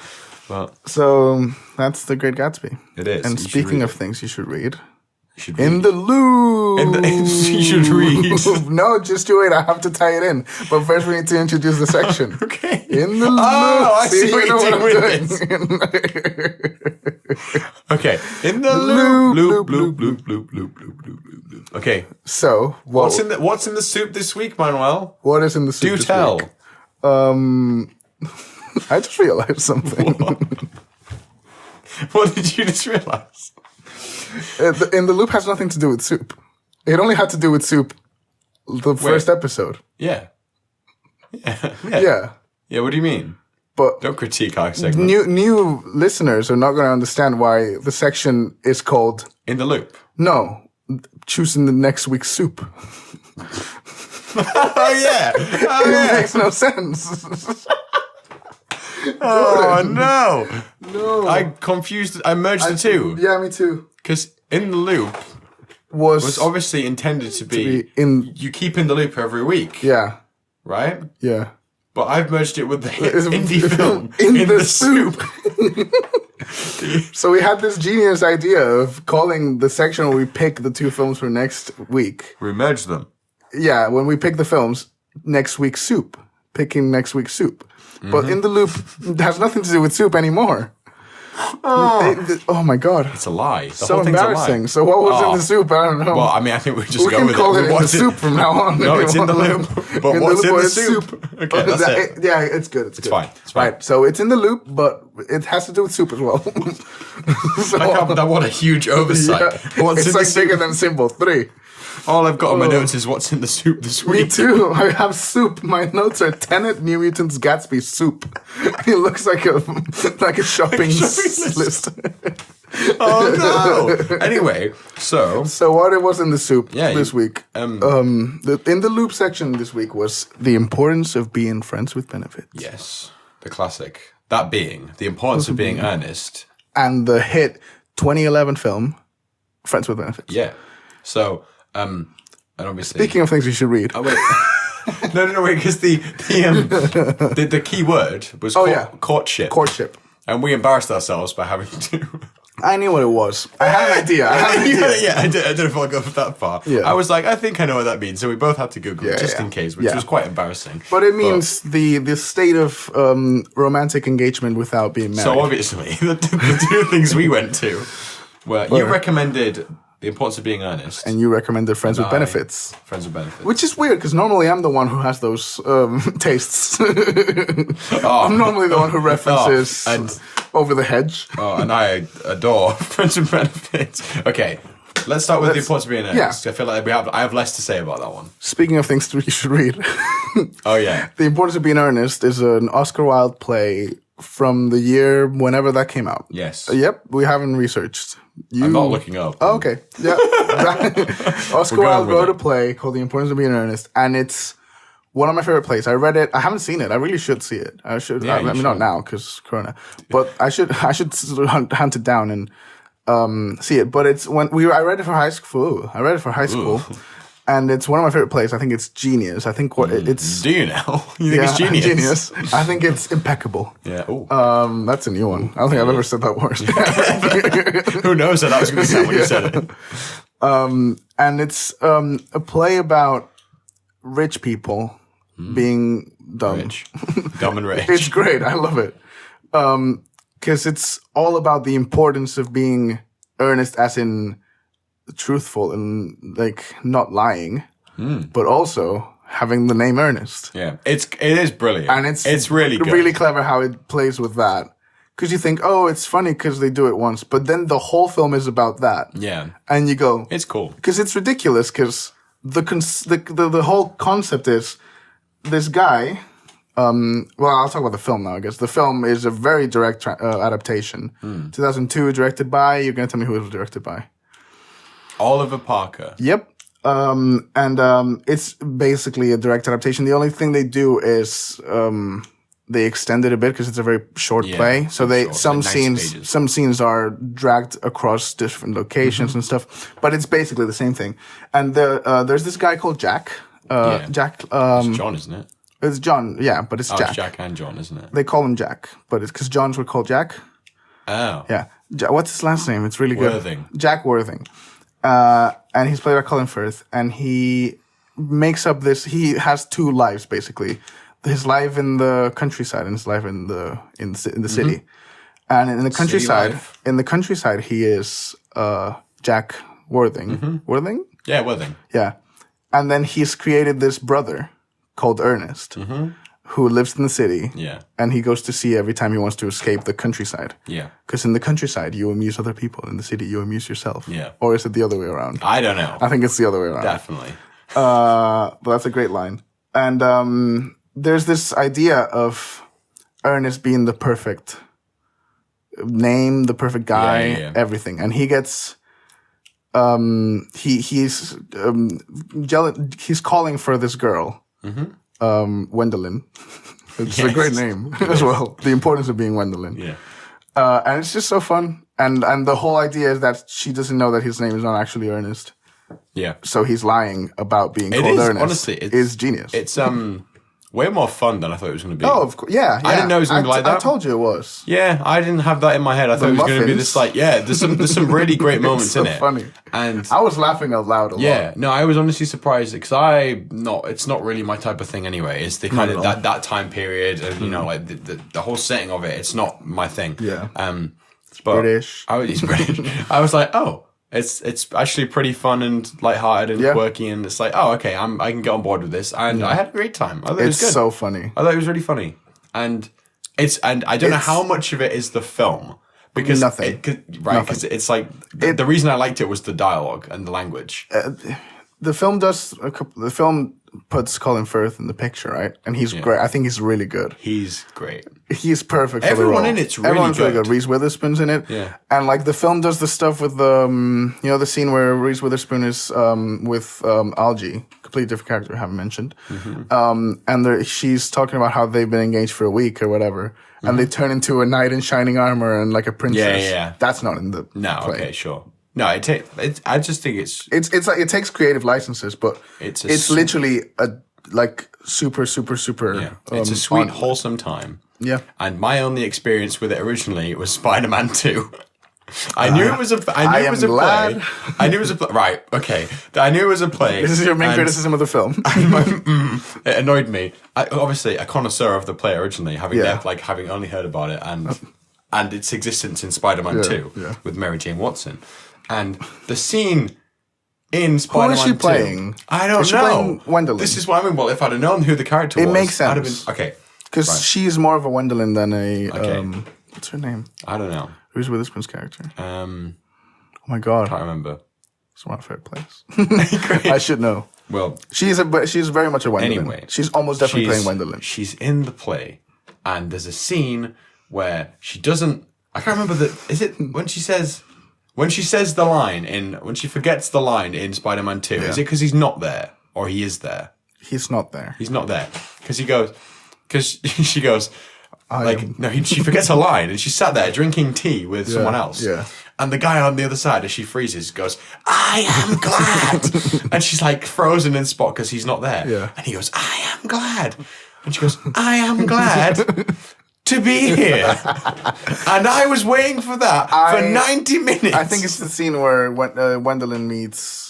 But so that's the Great Gatsby. It is. And speaking of things you should read. In the Loop. You should read. No, just do it. I have to tie it in. But first, we need to introduce the section. Okay. In the Loop. Oh, I see what you're doing with this. Okay. In the loop. Okay. So, what's in the soup this week, Manuel? What is in the soup? Do tell. I just realized something. What did you just realize? In the Loop has nothing to do with soup. It only had to do with soup the first episode. Yeah. Yeah. Yeah, what do you mean? But don't critique our segment. New listeners are not going to understand why the section is called In the Loop. No, choosing the next week's soup. Oh yeah. It makes no sense. Oh no! I merged the two. Yeah, me too. Because In the Loop was obviously intended to be you keep In the Loop every week. Yeah. Right? Yeah. But I've merged it with the indie film In the Soup. So we had this genius idea of calling the section where we pick the 2 films for next week. We merged them. Yeah, when we pick the films, next week's soup. Picking next week's soup. But In the Loop has nothing to do with soup anymore. Oh my God. It's a lie. So embarrassing. So what was in the soup? I don't know. Well, I mean, I think we just go with it. We can call it In the Soup from now on. No, it's In the Loop. But what's in the soup? Okay, that's it. Yeah, it's good. It's fine. It's fine. Right, so it's In the Loop, but it has to do with soup as well. What a huge oversight. Yeah, it's like bigger than symbol 3. All I've got on my notes is what's in the soup this week. Me too. I have soup. My notes are Tenet, New Mutants, Gatsby, soup. It looks like a shopping list. Oh no! Anyway, so what it was in the soup this week? In the Loop section this week was the importance of being friends with benefits. Yes, the classic. That being the importance of being earnest, and the hit 2011 film, Friends with Benefits. Yeah. So. And obviously, speaking of things we should read. Oh, wait. No, wait, because the key word was courtship. Courtship. And we embarrassed ourselves by having to. I knew what it was. I had an idea. I didn't want to go that far. Yeah. I was like, I think I know what that means. So we both had to Google it just in case, which was quite embarrassing. But it means the state of romantic engagement without being married. So obviously, the 2 things we went to were you recommended The Importance of Being Earnest. And you recommended Friends with Benefits. Friends with Benefits. Which is weird, because normally I'm the one who has those tastes. I'm normally the one who references Over the Hedge. Oh, and I adore Friends with Benefits. Okay, let's start with The Importance of Being Earnest. Yeah. I feel like I have less to say about that one. Speaking of things you should read. Oh, yeah. The Importance of Being Earnest is an Oscar Wilde play from the year whenever that came out. Yes. Yep, we haven't researched. I'm not looking up. Oh, okay. Yeah. Oscar Wilde wrote a play called The Importance of Being Earnest, and it's one of my favorite plays. I read it. I haven't seen it. I really should see it. I should. Yeah, I mean, not now because Corona, but I should hunt it down and see it. But it's I read it for high school. and it's one of my favorite plays. I think it's genius. I think it's. Do you know? You think it's genius? Genius. I think it's impeccable. Yeah. Ooh. That's a new one. I don't think I've ever said that word. Who knows how that was going to sound when you said it? And it's a play about rich people being dumb. Rich. Dumb and rich. It's great. I love it. Because it's all about the importance of being earnest, as in truthful and like not lying, but also having the name Earnest. Yeah, it is brilliant, and it's really good. Really clever how it plays with that. Because you think, oh, it's funny because they do it once, but then the whole film is about that. Yeah, and you go, it's cool because it's ridiculous. Because the whole concept is this guy. Well, I'll talk about the film now, I guess. The film is a very direct adaptation. 2002, directed by... You're going to tell me who it was directed by. Oliver Parker. Yep. It's basically a direct adaptation. The only thing they do is they extend it a bit because it's a very short play. So some scenes are dragged across different locations and stuff. But it's basically the same thing. And there's this guy called Jack. Jack... it's John, isn't it? It's John, yeah, but it's Jack. It's Jack and John, isn't it? They call him Jack, but it's because Johns were called Jack. Oh. Yeah. What's his last name? It's really good. Worthing. Jack Worthing. And he's played by Colin Firth, and he makes up this... He has two lives, basically. His life in the countryside and his life in the city. And in the countryside, he is Jack Worthing. Worthing? Yeah, Worthing. Yeah. And then he's created this brother called Earnest, who lives in the city. Yeah. And he goes to sea every time he wants to escape the countryside. Yeah. Because in the countryside, you amuse other people. In the city, you amuse yourself. Yeah. Or is it the other way around? I don't know. I think it's the other way around. Definitely. But that's a great line. And there's this idea of Ernest being the perfect name, the perfect guy, everything. And he gets... he's calling for this girl. Wendelin. It's a great name as well. The importance of being Wendelin. Yeah. And it's just so fun. And the whole idea is that she doesn't know that his name is not actually Ernest. Yeah. So he's lying about being called Earnest. Honestly, it's genius. It's way more fun than I thought it was going to be. Oh, of course. Yeah. I didn't know it was going to be like that. I told you it was. Yeah, I didn't have that in my head. I thought it was going to be this there's some really great moments in it. Funny. And I was laughing out loud a lot. Yeah, no, I was honestly surprised because it's not really my type of thing anyway. It's the kind of that time period and you know like the whole setting of it. It's not my thing. Yeah. But British. He's British. I was like, oh. It's actually pretty fun and lighthearted and quirky, and it's like, oh, okay, I can get on board with this, and I had a great time. I thought it was good. It's so funny. I thought it was really funny, and I don't know how much of it is the film because nothing, because it's like the reason I liked it was the dialogue and the language. The film puts Colin Firth in the picture, right? And he's great. I think he's really good. He's great. He's perfect for Everyone the role. in it's really Everyone's good. really good. Reese Witherspoon's in it. Yeah. And like the film does the stuff with the, the scene where Reese Witherspoon is with Algie, completely different character I haven't mentioned. And she's talking about how they've been engaged for a week or whatever. And they turn into a knight in shining armor and like a princess. Yeah. That's not in the play. Okay, sure. No, I just think it's like it takes creative licenses, but it's literally a super. Yeah. It's a sweet, wholesome time. Yeah. And my only experience with it originally was Spider-Man 2. I knew it was a play. I knew it was a play. Right, okay. I knew it was a play. This is your main criticism of the film. It annoyed me. Obviously, a connoisseur of the play originally, having only heard about it and its existence in Spider-Man 2 with Mary Jane Watson. And the scene in Spider-Man 2... Who is she playing? I don't know. Playing Wendelin? This is what I mean. Well, if I'd have known who the character was... It makes sense. I'd have been... Okay. Because she's more of a Wendelin than a... what's her name? I don't know. Who's Witherspoon's character? Oh my God. I can't remember. It's one of her plays. I should know. Well... She's very much a Wendelin. Anyway. She's almost definitely playing Wendelin. She's in the play. And there's a scene where she doesn't... I can't remember Is it when she says... When she forgets the line in Spider-Man 2, is it because he's not there? Or he is there? He's not there. He's not there. Because she goes, She forgets a line, and she sat there drinking tea with someone else. Yeah. And the guy on the other side, as she freezes, goes, "I am glad." And she's like frozen in spot because he's not there. Yeah. And he goes, "I am glad." And she goes, "I am glad to be here." And I was waiting for that for 90 minutes. I think it's the scene where Gwendolyn meets.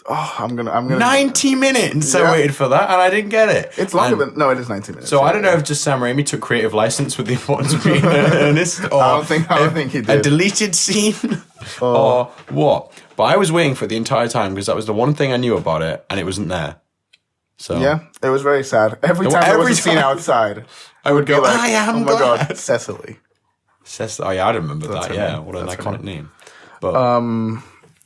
Oh, I'm gonna. 90 minutes Yeah. I waited for that, and I didn't get it. It's longer than. No, it is 90 minutes. So I don't know if just Sam Raimi took creative license with the importance of being Earnest, or I don't think he did. a deleted scene, or what. But I was waiting for it the entire time because that was the one thing I knew about it, and it wasn't there. So Yeah, it was very sad. Every time there was a scene outside, I would go, like, "I am oh my glad." god, Cecily. Oh yeah, I remember That's that. her Yeah, name. what an That's her iconic name. But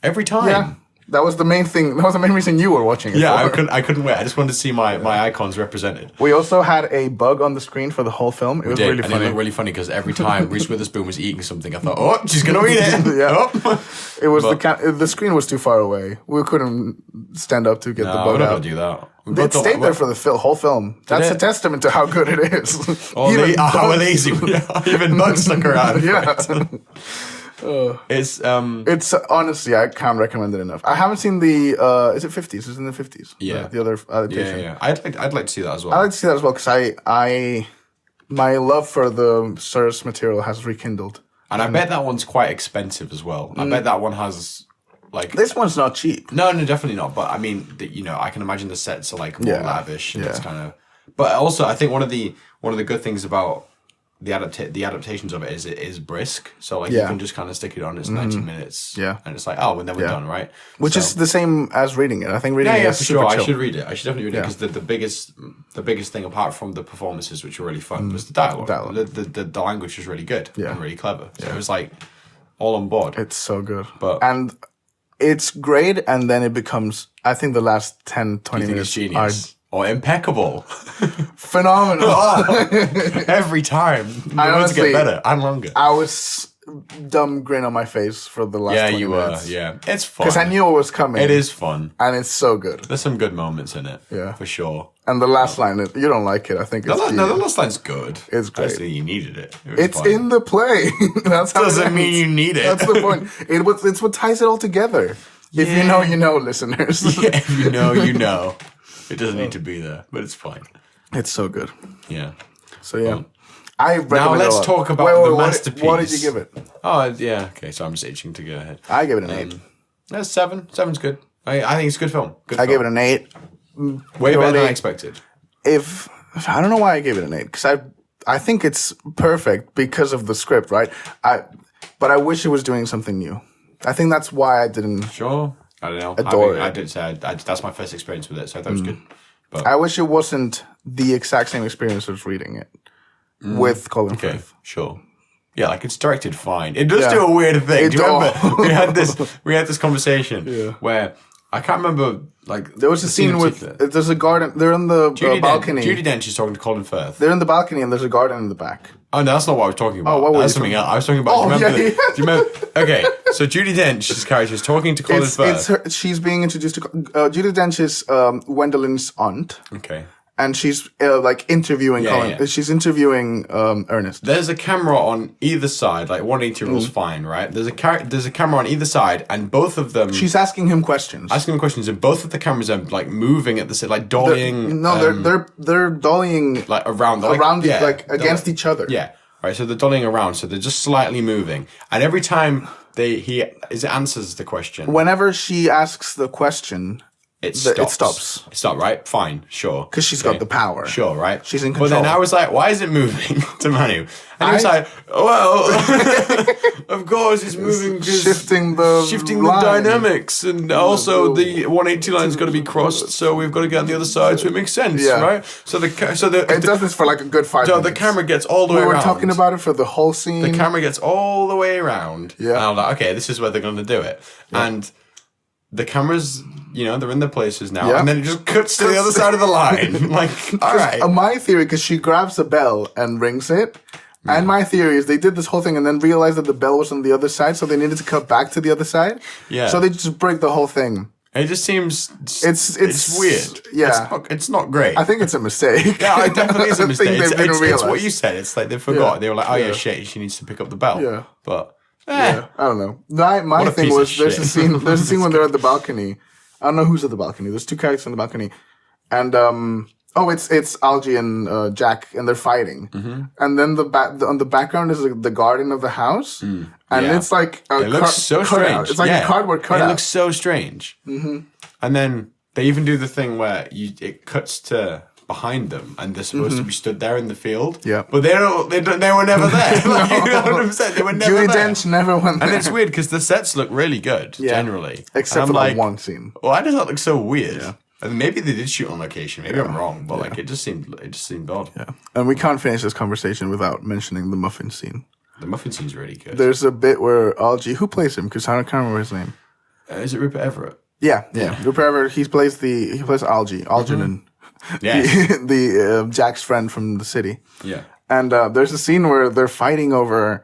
every time. Yeah, that was the main thing. That was the main reason you were watching it. Yeah, for. I couldn't wait. I just wanted to see my icons represented. We also had a bug on the screen for the whole film. It was really And funny. it looked really funny because every time Reese Witherspoon was eating something, I thought, "Oh, she's gonna eat it." Yeah. Oh. It was the screen was too far away. We couldn't stand up to get the No, bug we're not out. gonna do that. It stayed there for the whole film. That's a it? testament to how good it is. Oh, how bugs- lazy we are. Even bugs stuck around. Yeah. It's It's honestly, I can't recommend it enough. I haven't seen the. Is it 50s? It's in the 50s. Yeah. The other adaptation. yeah. I'd like to see that as well. I like to see that as well because my love for the source material has rekindled. And I bet that one's quite expensive as well. I bet that one has like This one's not cheap. no, definitely not. But I mean, I can imagine the sets are like more Yeah. lavish, and it's Yeah. kind of. But also, I think one of the good things about the adaptations of it is brisk. So like you Yeah. can just kind of stick it on. It's 90 minutes. Yeah. And it's like, oh, and then we're done, right? Which So- is the same as reading it. I think reading it yeah, is for super sure. chill. I should read it. I should definitely read it because the biggest thing apart from the performances, which were really fun, was the dialogue. The language was really good and really clever. So it was like all on board. It's so good. But- it's great, and then it becomes, I think the last 10, 20 I think it's minutes are genius or impeccable. phenomenal. Every time. I I want to honestly- get better and longer. I was dumb grin on my face for the last 20 You were. minutes. Yeah, it's fun. Because I knew it was coming. It is fun. And it's so good. There's some good moments in it. Yeah. for sure. And the last line, you don't like it. I think it's No, the last line's good. It's great. Actually, you needed it. It was It's fun. in the play. That's how Doesn't it mean ends. you need it. That's the point. It's what ties it all together. If you know, you know, listeners. Yeah, if you know, you know. It doesn't need to be there, but it's fine. It's so good. Yeah. So yeah, I recommend it a let's lot. talk about the what masterpiece. What did you give it? Oh, yeah. Okay, so I'm just itching to go ahead. I gave it an 8. That's 7. 7's good. I think it's a good film. I gave it an 8. way better than purely- I expected. I don't know why I gave it an 8 because I think it's perfect because of the script, right? But I wish it was doing something new. I think that's why I didn't. Sure. I don't know. Adore it. I did say that's my first experience with it, so I thought it was good. But I wish it wasn't the exact same experience as reading it with Colin okay, Firth. sure. Yeah, like it's directed fine. It does Yeah. do a weird thing. It Do you remember? do- we had this conversation where I can't remember like There was a the scene in with particular. there's a garden. They're in the balcony. Judi Dench is talking to Colin Firth. They're in the balcony and there's a garden in the back. Oh no, that's not what I was talking about. Oh, what were That's you something talking else. I was talking about. Oh, do you remember? yeah, Do you remember? Okay, so Judi Dench's character is talking to Colin Firth. It's her. She's being introduced to Judi Dench is Gwendolyn's aunt, Okay. and she's like interviewing Colin. yeah. She's interviewing Ernest. There's a camera on either side. Like 180 rules, fine, right? There's a camera on either side, and both of them. She's asking him questions. asking him questions, and both of the cameras are like moving at the same, like dollying. They're dollying like around, against each other. Yeah, right. So they're dollying around, so they're just slightly moving, and every time he answers the question, Whenever she asks the question, it it stops. stops. Stop, right? Fine, sure. because she's got the power. Sure, right? She's in But then control. I was like, why is it moving to Manu? And he was like, well, of course it's moving because Shifting the line. dynamics, and also the 180 line's got to be crossed, so we've got to get on the other side, so it makes sense, Yeah. right? So It does this for like a good 5 minutes. the camera gets all the way We were around. talking about it for the whole scene. The camera gets all the way around. Yeah. And I'm like, okay, this is where they're going to do it. And the cameras, they're in their places now. Yeah. And then it just cuts to the other side of the line. Like, all right. My theory, because she grabs a bell and rings it, and my theory is they did this whole thing and then realized that the bell was on the other side, so they needed to cut back to the other side. Yeah. So they just break the whole thing It just seems it's weird. Yeah, it's not great. I think it's a mistake. Yeah, it definitely is a mistake. It's what you said. It's like they forgot. Yeah. They were like, oh yeah, shit, she needs to pick up the bell. Yeah. But yeah, I don't know. My thing was there's a scene when they're at the balcony. I don't know who's at the balcony. There's 2 characters on the balcony, and it's Algie and Jack, and they're fighting. Mm-hmm. And then on the background is the garden of the house, and it's like it looks so strange. It's like a cardboard cutout. It looks so strange. Mm-hmm. And then they even do the thing where it cuts to behind them, and they're supposed to be stood there in the field. Yeah, but they were never there. Like, 100%, they were never Judi there. Dench never went there. And it's weird because the sets look really good generally, except for that one scene. Why does that look so weird? Yeah. And maybe they did shoot on location. Maybe I'm wrong, but like it just seemed odd. Yeah, and we can't finish this conversation without mentioning the muffin scene. The muffin scene's really good. There's a bit where Algie, who plays him? Because I can't remember his name. Is it Rupert Everett? Yeah. Rupert Everett. He plays Algie, Algernon. Yes. the Jack's friend from the city. Yeah. And there's a scene where they're fighting over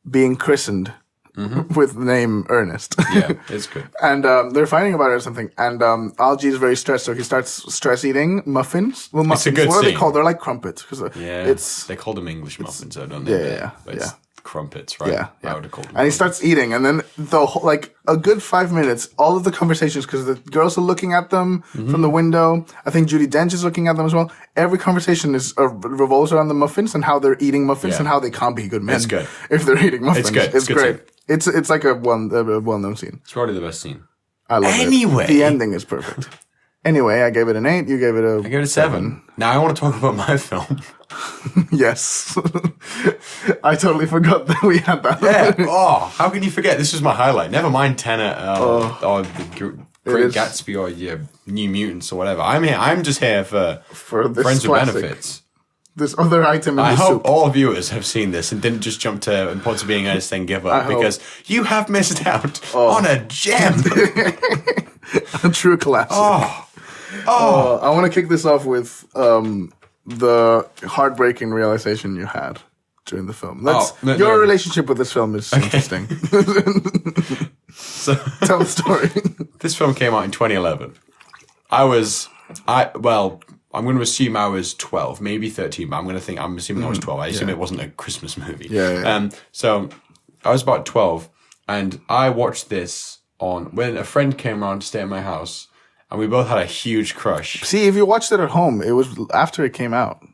being christened with the name Earnest. Yeah, it's good. And they're fighting about it or something. And Algie is very stressed, so he starts stress eating muffins. Well, muffins. It's a good what are they scene. called? They're like crumpets. They call them English muffins, though, don't they? Yeah. It's crumpets, right? Yeah. I would have called them. And he starts eating, and then the whole, like a good 5 minutes, all of the conversations, because the girls are looking at them from the window. I think Judi Dench is looking at them as well. Every conversation revolves around the muffins and how they're eating muffins and how they can't be good men. It's good. If they're eating muffins. It's good. It's great. It's like a well-known scene. It's probably the best scene. I love it. The ending is perfect. Anyway, I gave it an 8. You gave it I gave it a 7. Now I want to talk about my film. Yes. I totally forgot that we had that. Yeah. Oh, how can you forget? This was my highlight. Never mind Tenet or the Great Gatsby or New Mutants or whatever. I'm just here for this Friends with classic. Benefits. This other item in I the hope soup. all viewers have seen this and didn't just jump to Important to Being Earnest and give up because you have missed out on a gem. A true classic. I want to kick this off with the heartbreaking realization you had during the film. Your relationship with this film is interesting. So tell the story. This film came out in 2011. I'm going to assume I was 12, maybe 13, but I'm assuming I was 12. I assume it wasn't a Christmas movie. Yeah. So I was about 12, and I watched this when a friend came around to stay at my house, and we both had a huge crush. See, if you watched it at home, it was after it came out.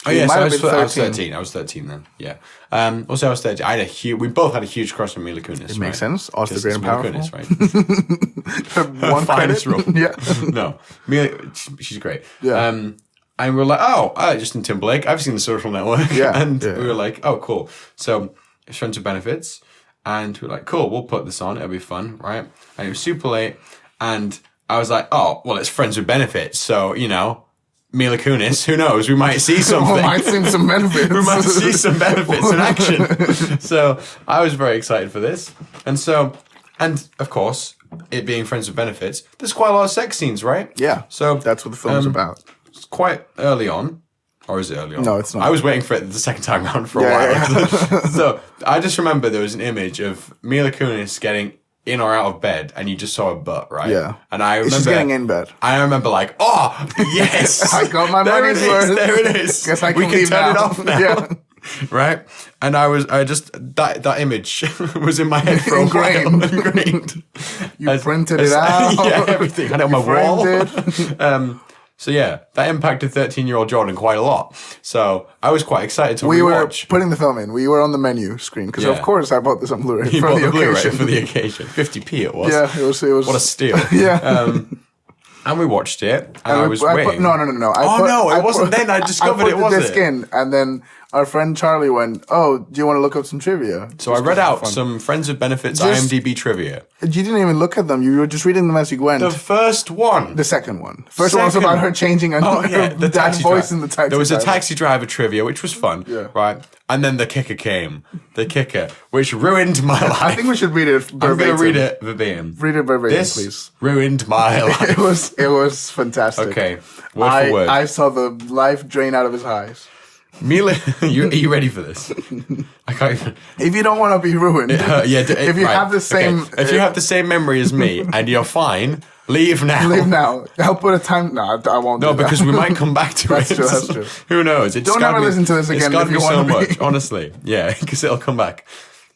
Oh yeah, so I was 13. I was 13 then. Yeah. Also, I was 13. We both had a huge crush on Mila Kunis. It makes sense. Also, great and powerful. Kunis, right? One finest role. Yeah. No, Mila, she's great. Yeah. And we're like, Justin Timberlake. I've seen The Social Network. Yeah. And we were like, oh, cool. So it's Friends with Benefits, and we were like, cool. We'll put this on. It'll be fun, right? And it was super late, and I was like, oh, well, it's Friends with Benefits, so Mila Kunis, who knows? We might see something. We might see some benefits. We might see some benefits in action. So I was very excited for this. And of course, it being Friends with Benefits, there's quite a lot of sex scenes, right? Yeah. So that's what the film is about. It's quite early on. Or is it early on? No, it's not. I was waiting for it the second time round for a while. Yeah. So I just remember there was an image of Mila Kunis getting in or out of bed, and you just saw a butt, right? Yeah. And I remember she's getting in bed. I remember like, oh yes, I got my money's worth. There it is. Guess I can we can leave turn now. it off now. Yeah. Right? And that image was in my head for a while. Ingrained. You printed it out. Yeah, everything. I had it on my wall. It. So yeah, that impacted 13-year-old Jordan quite a lot. So I was quite excited to rewatch. We were putting the film in. We were on the menu screen because of course I bought this on Blu-ray for the Blu-ray occasion. for the occasion. 50p it was. Yeah, it was. What a steal. Yeah. And we watched it, and I was waiting. No. It wasn't then. I discovered it wasn't. I put the disc in, and then our friend Charlie went, "Oh, do you want to look up some trivia?" So I read out some Friends with Benefits IMDb trivia. You didn't even look at them. You were just reading them as you went. The first one. The second one. First one was about her changing her dad's voice in the taxi. There was a taxi driver trivia, which was fun, right? And then the kicker came. The kicker, which ruined my life. I think we should read it verbatim. I'm going to read it verbatim. Read it verbatim, this please. Ruined my life. It was fantastic. Okay, word for word. I saw the life drain out of his eyes. Mila, are you ready for this? I can't even. If you don't want to be ruined, if you have the same, if you have the same memory as me and you're fine, Leave now. Leave now. I'll put a time. No, I won't. No, do that. because we might come back to That's it. true. That's true. Who knows? Don't ever listen to this again It's scarred if you me so want to be- much, honestly. Yeah, because it'll come back.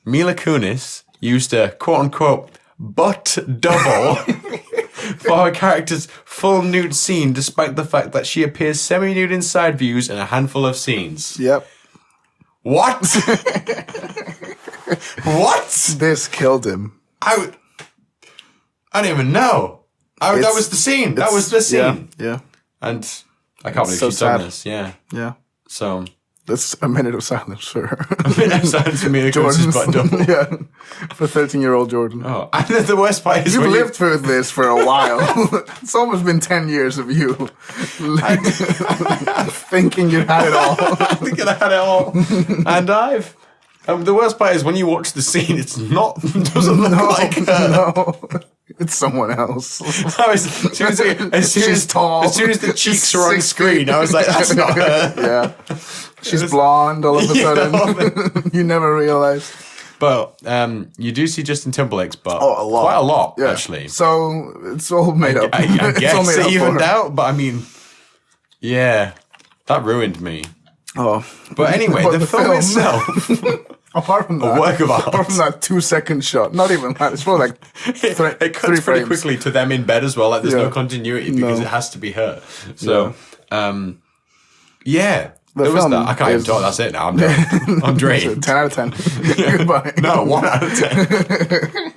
Mila Kunis used a quote-unquote butt double for her character's full nude scene, despite the fact that she appears semi-nude in side views in a handful of scenes. Yep. What? What? This killed him. I don't even know. That was the scene. That was the scene. Yeah. And I can't believe so she's done sad. this. Yeah. Yeah. So That's a minute of silence for her. sounds to me like Jordan's butt double. Yeah. For 13-year-old Jordan. Oh, and then the worst part is You've when lived through this for a while. It's almost been 10 years of you thinking you had it all. I think I had it all, and I've. The worst part is when you watch the scene, it doesn't look like her. No. It's someone else. As soon as She's tall. As soon as the cheeks She's were on 6 screen, feet. I was like, "That's not her." Yeah. She's blonde all of a Yeah, sudden. You never realize. But you do see Justin Timberlake's butt. Oh, a lot. Quite a lot, Yeah. actually. So it's all made up. I It's all guess made it up for evened her. out, but I mean, yeah, that ruined me. Oh. But anyway, But the film itself, Apart from that, work of art. apart from that 2-second shot, not even that. It's more like it three cuts pretty frames. quickly to them in bed as well. Like there's Yeah. no continuity because No. it has to be her. So, yeah, The there was film that. I can't even is- talk. That's it now. I'm done. I'm drained. 10 out of 10. Goodbye. No, 1 out of 10.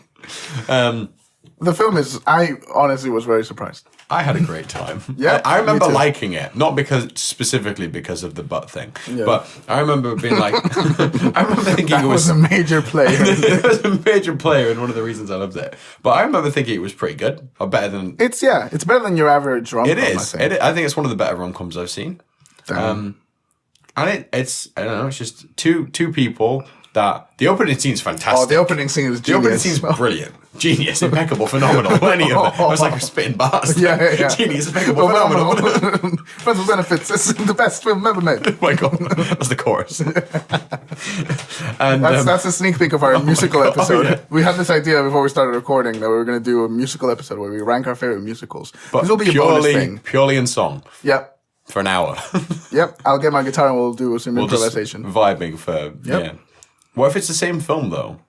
The film is, I honestly was very surprised. I had a great time. Yeah, I remember me too. liking it, not specifically because of the butt thing, Yeah. but I remember being like, I remember thinking That it was a major player. it was a major player and one of the reasons I loved it. But I remember thinking it was pretty good, or better than It's better than your average rom-com, it is. I think. I think it's one of the better rom-coms I've seen. Damn. And it's I don't know, it's just two people that the opening scene's fantastic. Oh, the opening scene is The opening genius. scene's brilliant. Genius, impeccable, phenomenal. Any of it. I was like spitting bars. Yeah. Genius, impeccable, phenomenal. Friends with benefits. This is the best film ever made. Oh my god, that's the chorus. And That's a sneak peek of our musical God, episode. yeah. We had this idea before we started recording that we were going to do a musical episode where we rank our favorite musicals. This will be a bonus thing. Purely in song Yep. for an hour. Yep. I'll get my guitar and we'll do some We'll just improvisation. vibing for yeah. What if it's the same film though?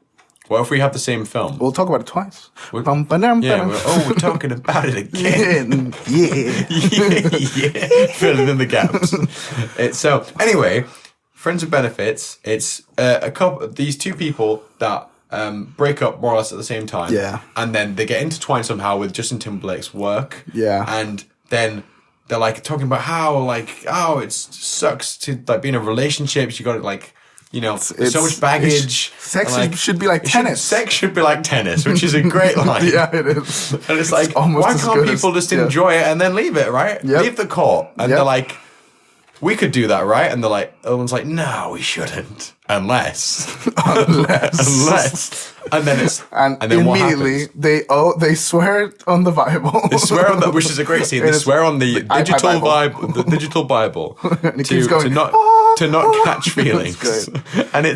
What if we have the same film? We'll talk about it twice. Yeah, Bum-ba-dum-ba-dum. we're talking about it again. Yeah. Yeah, filling in the gaps. So anyway, Friends with Benefits. It's a couple. These two people that break up more or less at the same time. Yeah. and then they get intertwined somehow with Justin Timberlake's work. Yeah. and then they're like talking about how it sucks to like be in a relationship. You got to like. You know, there's so much baggage. Sex and, should be like tennis. Sex should be like tennis, which is a great line. Yeah, it is. And it's like, almost why as can't good as- people just yeah. enjoy it and then leave it, right? Yep. Leave the court. And Yep. they're like, we could do that, right? And they're like, everyone's like, no, we shouldn't. Unless. And then it's. And then what immediately happens? they swear on the Bible. They swear on which is a great scene. They It is- swear on the digital Bible. Bible, the digital Bible, And it keeps going, to not catch feelings. great. And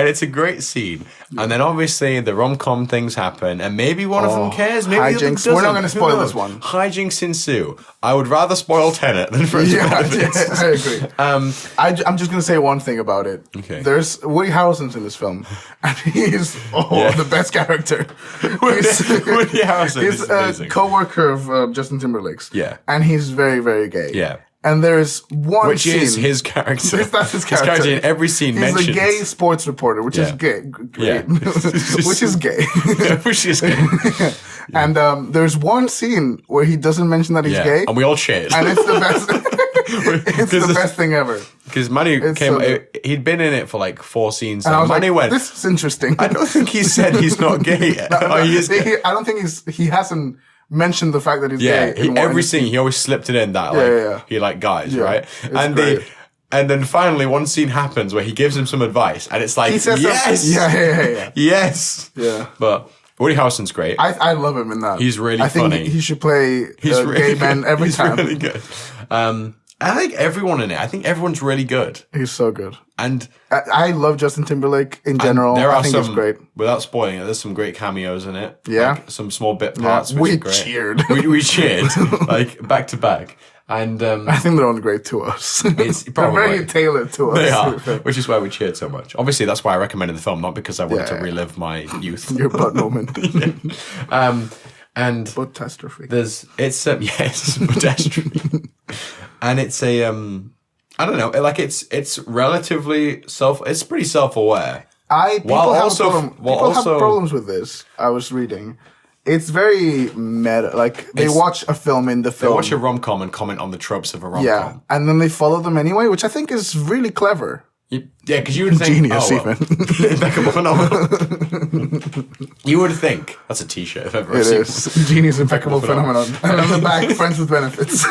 it's a great scene. And then obviously the rom-com things happen, and maybe one of them cares. Maybe the other hijinks. We're not doesn't. gonna Who spoil knows? this one. Hijinks ensue. I would rather spoil Tenet than Friends with Yeah, Benefits. I agree. I'm just gonna say one thing about it. Okay. There's Woody Harrelson's in this film, and he's the best character. Woody Harrelson He's is a amazing. co-worker of Justin Timberlake's. Yeah. and he's very, very gay. Yeah. And there's one Which scene. is his character. That's his character. His character in every scene He's mentions. a gay sports reporter, which is Yeah. gay. Yeah. Great. Which is gay. Which is gay. And there's one scene where he doesn't mention that he's Yeah. gay. And we all cheered. And it's the best. It's the best thing ever. Because Manny It's came, so good. he'd been in it for like 4 scenes. And I was Manny like, went, this is interesting. I don't think he said he's not gay yet. Oh, he is gay. I don't think he hasn't mentioned the fact that he's Yeah, gay. in one- every scene he always slipped it in that like yeah. he liked guys, right? it's And great. and then finally one scene happens where he gives him some advice, and it's like He says yes, something. Yeah. yes, Yeah. But Woody Harrelson's great. I love him in that. He's really I think funny. he should play He's gay really men good. every He's time. really good. I think everyone in it. I think everyone's really good. He's so good. And I love Justin Timberlake in general. there are I think he's great. Without spoiling it, there's some great cameos in it. Yeah. Like some small bit parts. Yeah. Which We are great. cheered. We cheered like back to back. And I think they're only great to us. It's they're probably very tailored to us. they are, which is why we cheered so much. Obviously, that's why I recommended the film, not because I wanted to Yeah. relive my youth. Your butt moment. And Catastrophe. it's yes, pedestrian, and it's a I don't know, like it's relatively it's pretty self-aware. People have problems with this. I was reading. It's very meta. Like they watch a film in the film. They watch a rom-com and comment on the tropes of a rom-com. Yeah, and then they follow them anyway, which I think is really clever. Yeah, because you would think Genius, even. impeccable phenomenon. You would think that's a T-shirt if ever I've It seen is genius, impeccable phenomenon. And on the back, friends with benefits.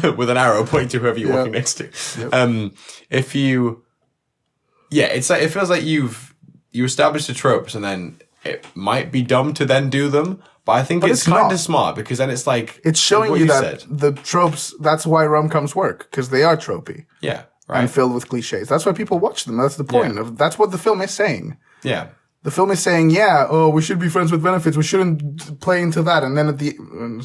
one. With an arrow pointing to whoever you're walking next to. Yep. If you, it's like it feels like you establish the tropes and then it might be dumb to then do them. But I think it's kind of smart because then it's like it's showing you that the tropes. That's why rom-coms work because they are tropey. Yeah. Right. And filled with cliches. That's why people watch them. That's the point. That's what the film is saying. Yeah. The film is saying, we should be friends with benefits. We shouldn't play into that. And then at the who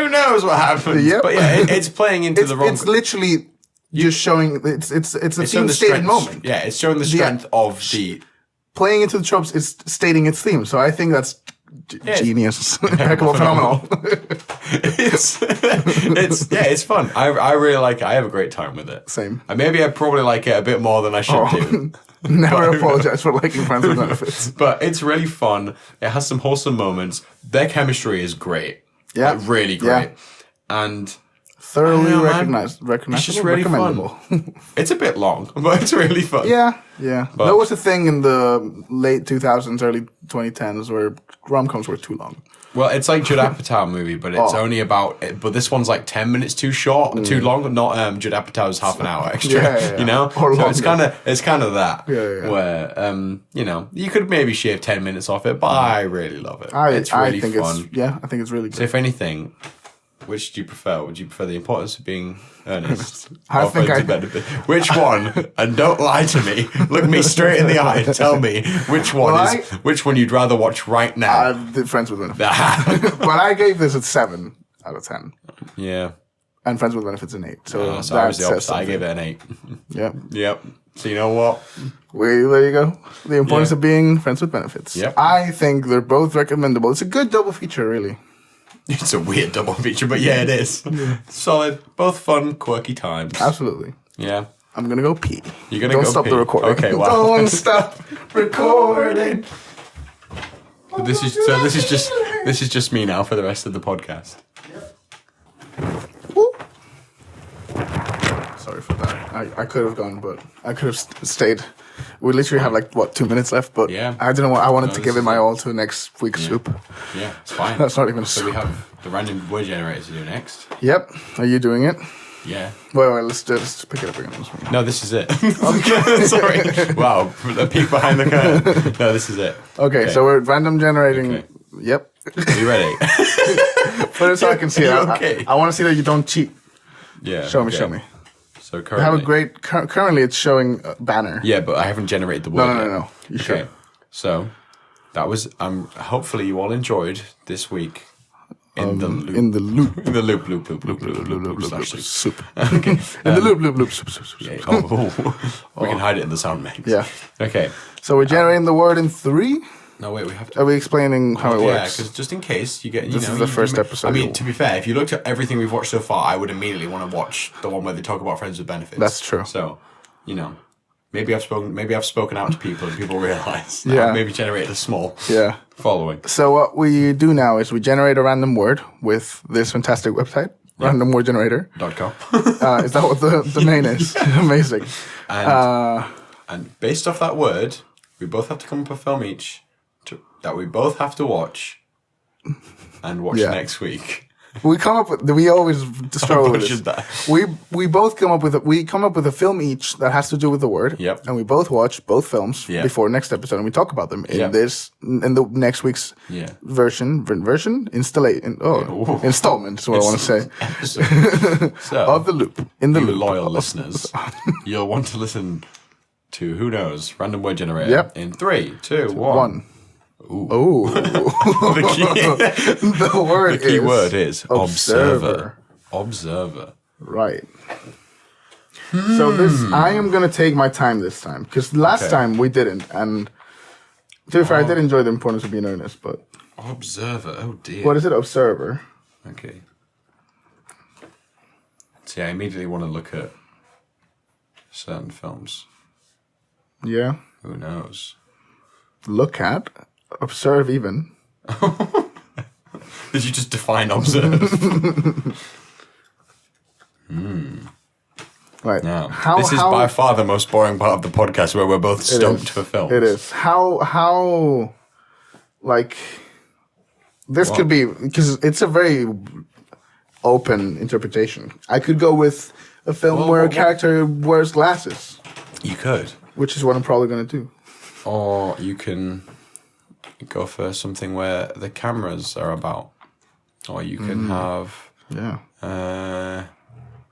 knows what happens? Yep. But yeah, it's playing into the wrong. It's literally just showing. It's a theme stated moment. Yeah, it's showing the strength of the playing into the tropes. Is stating its theme. So I think that's genius, impeccable, phenomenal. it's fun. I really like it. I have a great time with it. Same. And maybe I probably like it a bit more than I should do. Never apologize for liking friends with benefits. But it's really fun. It has some wholesome moments. Their chemistry is great. Yeah, like, really great. And thoroughly recognizable. It's just really recommendable. fun. It's a bit long, but it's really fun. Yeah. But there was a thing in the late 2000s, early 2010s where rom-coms were too long. Well, it's like Judd Apatow movie, but it's only about. But this one's like 10 minutes too short, too long. Not Judd Apatow's half an hour extra. Yeah. You know, Or so it's kind of that. Yeah. Where you could maybe shave 10 minutes off it, but I really love it. It's really fun. I think it's really good. So if anything, which do you prefer? Would you prefer the importance of being earnest? Which one? And don't lie to me. Look me straight in the eye and tell me which one you'd rather watch right now. Friends with Benefits. But I gave this a 7 out of 10. Yeah. And Friends with Benefits an 8. So I was the opposite. I gave it an 8. Yep. So you know what? There you go. The importance of being Friends with Benefits. Yep. I think they're both recommendable. It's a good double feature, really. It's a weird double feature, but yeah, it is. Solid. Both fun, quirky times. Absolutely. Yeah. I'm going to go pee. You're going Don't to go stop pee. the recording. Okay, wow. Don't stop recording. This is just me now for the rest of the podcast. Sorry for that. I could have gone, but I could have stayed. We literally have 2 minutes left, but I didn't want. I wanted to give it my all to next week's soup. Yeah, it's fine. That's not even a So soup. we have the random word generator to do next. Yep. Are you doing it? Yeah. Wait, let's pick it up again. No, this is it. Sorry. Wow, a peek behind the curtain. No, this is it. Okay, so we're random generating. Okay. Yep. Are you ready? Put it so I can see it. Okay. I want to see that you don't cheat. Yeah. Show me. So I currently, have a great. Currently, it's showing a banner. Yeah, but I haven't generated the word. No. You should. So that was. Hopefully, you all enjoyed this week in the loop. In the loop. In the loop. Slash soup. Soup. Okay. In the loop. Soup. Yeah. We can hide it in the sound mix. Yeah. Okay. So we're generating the word in 3. No, wait. We have to. Are we explaining how it Yeah, works? because just in case you get, This is the first episode. I mean, to be fair, if you looked at everything we've watched so far, I would immediately want to watch the one where they talk about friends with benefits. That's true. So, maybe I've spoken out to people and people realize. Yeah. Maybe generate a small following. So what we do now is we generate a random word with this fantastic website, Random Word Generator. .com. Is that what the domain is? Amazing. And based off that word, we both have to come up with a film each that we both have to watch and watch next week. We always struggle with butchered this. We both come up with a film each that has to do with the word. Yep. And we both watch both films before next episode, and we talk about them in the next week's installment is what I want to say. So, of the loop. In the loop. Loyal listeners, you'll want to listen to, who knows, random word generator. Yep. In 3, 2, 1. Ooh. The key word is observer. Observer. Right. So I am going to take my time this time, because last time we didn't, and to be fair, I did enjoy the importance of being earnest, but... Observer, oh dear. What is it? Observer. Okay. See, I immediately want to look at certain films. Yeah. Who knows? Look at? Observe even. Did you just define observe? Right. Now, this is by far the most boring part of the podcast, where we're both stoked for films. It is. How like, this could be, because it's a very open interpretation. I could go with a film where a character wears glasses. You could. Which is what I'm probably going to do. Or you can go for something where the cameras are about. Or you can have... Yeah.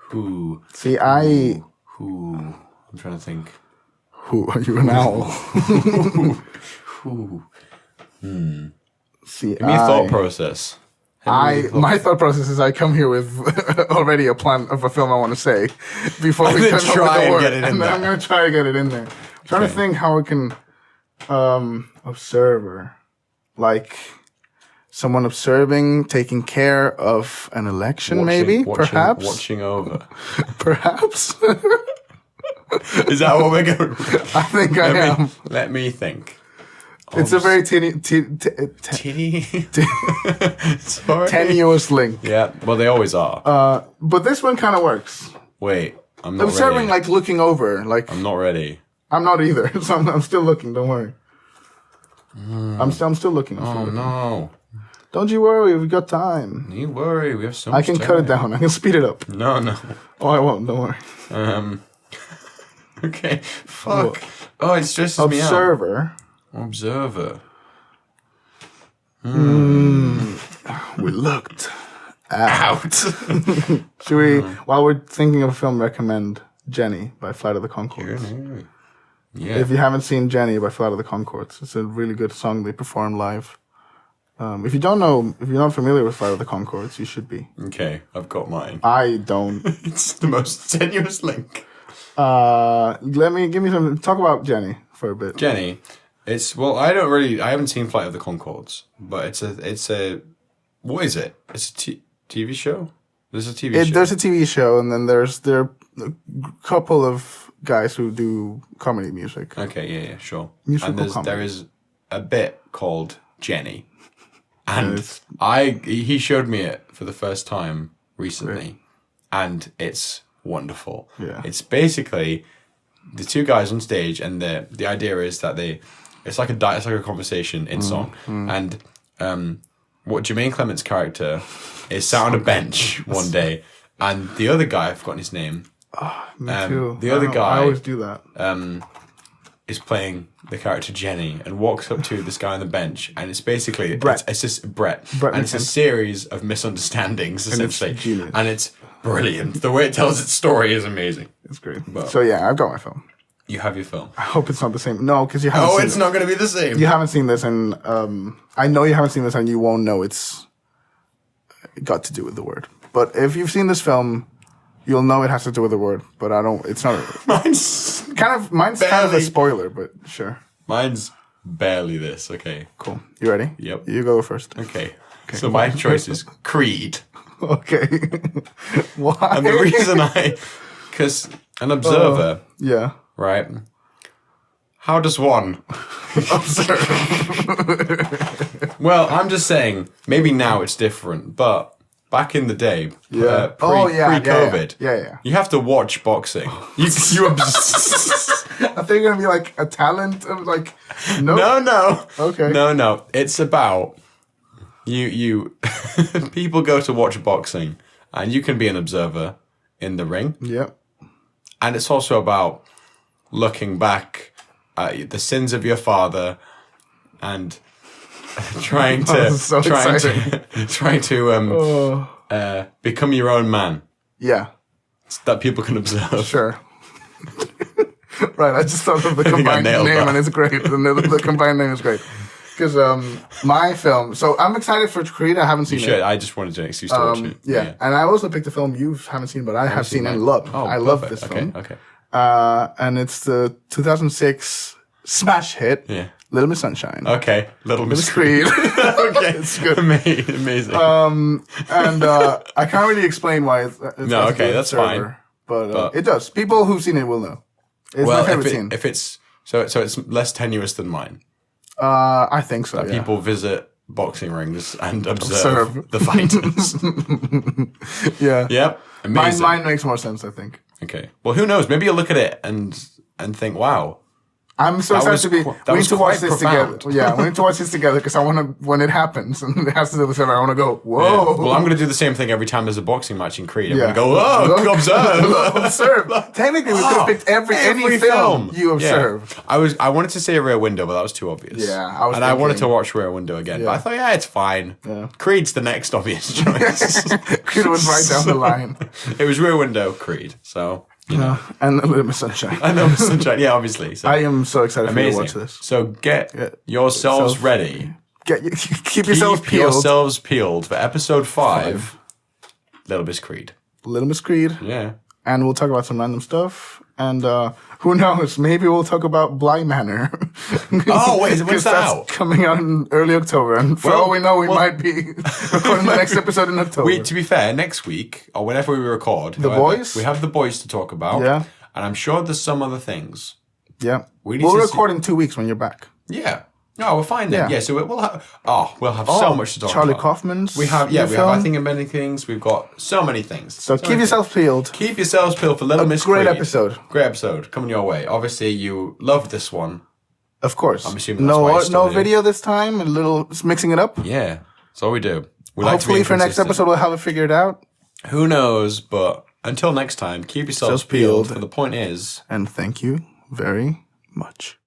Who? See, Who? I'm trying to think. Who? Are you an owl? Who? See, Give me a thought process. My thought process is I come here with already a plan of a film I want to say before we come try and get it in there. I'm going to try to get it in there. I'm trying to think how I can observer, like someone observing, taking care of an election, perhaps watching over. Perhaps. Is that what we're going? I think I am. Let me think. It's a very tenuous link. Yeah, well, they always are. But this one kind of works. Wait, I'm not observing, ready. like looking over. Like I'm not ready. I'm not either. So I'm still looking. Don't worry. I'm still looking. No. Don't you worry. We've got time. You worry. We have so much I can time. cut it down. I can speed it up. No. Oh, I won't. Don't worry. Okay. Fuck. Oh, it stresses me out. Observer. We looked out. Should we, while we're thinking of a film, recommend Jenny by Flight of the Conchords? Yeah. If you haven't seen Jenny by Flight of the Conchords, it's a really good song they perform live. If you don't know, if you're not familiar with Flight of the Conchords, you should be. Okay, I've got mine. I don't. It's the most tenuous link. Give me some. Talk about Jenny for a bit. Jenny, I haven't seen Flight of the Conchords, but it's a, what is it? It's a TV show? There's a TV show. There's a TV show, and then there are a couple of guys who do comedy music. Okay, yeah, sure. Musical and comedy. there is a bit called Jenny. And he showed me it for the first time recently, and it's wonderful. Yeah. It's basically the two guys on stage, and the idea is that it's like a conversation in song, and what Jermaine Clement's character is sat on a bench one day, and the other guy, I've forgotten his name. Me too. The other guy, I always do that. is playing the character Jenny and walks up to this guy on the bench, and it's basically Brett. It's just Brett, and McKenna. it's a series of misunderstandings essentially, it's genius. and it's brilliant. The way it tells its story is amazing. It's great. But So yeah, I've got my film. you have your film. I hope it's not the same. No, because you haven't. Oh, seen it's it. not going to be the same. You haven't seen this, and I know you haven't seen this, and you won't know it's got to do with the word. But if you've seen this film, you'll know it has to do with the word. But I don't. It's not. Mine's Mine's kind of a spoiler, but sure. Mine's barely this. Okay. Cool. You ready? Yep. You go first. Okay. So my choice is Creed. Okay. Why? And the reason because an observer, Yeah. right? How does one observe? Well, I'm just saying, maybe now it's different, but back in the day, pre-COVID, Yeah. you have to watch boxing. You I think you're gonna be like a talent of like. Nope. No. Okay. No. It's about you people go to watch boxing, and you can be an observer in the ring. Yep. And it's also about looking back at the sins of your father and trying to become your own man. Yeah. That people can observe. Sure. Right, I just thought of the combined name, and it's great. The combined name is great. Because my film... So I'm excited for Creed. I haven't seen it. I just wanted an excuse to watch it. Yeah, and I also picked a film you haven't seen, but I have seen and loved. Oh, I love this film. Okay. And it's the 2006 smash hit, Little Miss Sunshine. Okay, Little Miss Creed. Okay, it's good. Amazing. And I can't really explain why it's no, okay, that's fine. But it does. People who've seen it will know. It's my favorite scene. If it's so it's less tenuous than mine. I think so. People visit boxing rings and observe the fighters. Yeah. Yep. Amazing. Mine makes more sense, I think. Okay. Well, who knows? Maybe you'll look at it and think, wow. I'm so excited to be. We need to watch this profound. together. Yeah, we need to watch this together because I want to. When it happens and it has to do with it, I want to go. Whoa! Yeah. Well, I'm going to do the same thing every time there's a boxing match in Creed. I'm going to go. Look, observe, observe. Technically, we could have picked any film you observed. Yeah. I wanted to say Rear Window, but that was too obvious. Yeah, I wanted to watch Rear Window again, but I thought, it's fine. Yeah. Creed's the next obvious choice. Creed was right down the line. It was Rear Window, Creed. So. You know. And a little Miss Sunshine. I know Miss Sunshine, yeah, obviously. So. I am so excited for you to watch this. So get yourselves ready. Keep yourselves peeled. Yourselves peeled for episode 5, Little Miss Creed. Little Miss Creed. Yeah. And we'll talk about some random stuff. And who knows? Maybe we'll talk about Bly Manor. Oh, wait, when's that out? Coming out in early October. And for all we know, we might be recording the next episode in October. To be fair, next week, or whenever we record... Boys? We have The Boys to talk about. Yeah. And I'm sure there's some other things. Yeah. We'll record in 2 weeks when you're back. Yeah. No, we're fine then. Yeah, so we'll have so much to talk Charlie about. Kaufman's. We have I Think of Many Things. We've got so many things. So keep yourselves peeled. Keep yourselves peeled for Little Miss Creed. Great episode. Great episode. Coming your way. Obviously, you loved this one. Of course. I'm assuming that's why you're still no video this time. A little mixing it up. Yeah. That's all we do. Hopefully for next episode we'll have it figured out. Who knows? But until next time, keep yourselves peeled. For the point is. And thank you very much.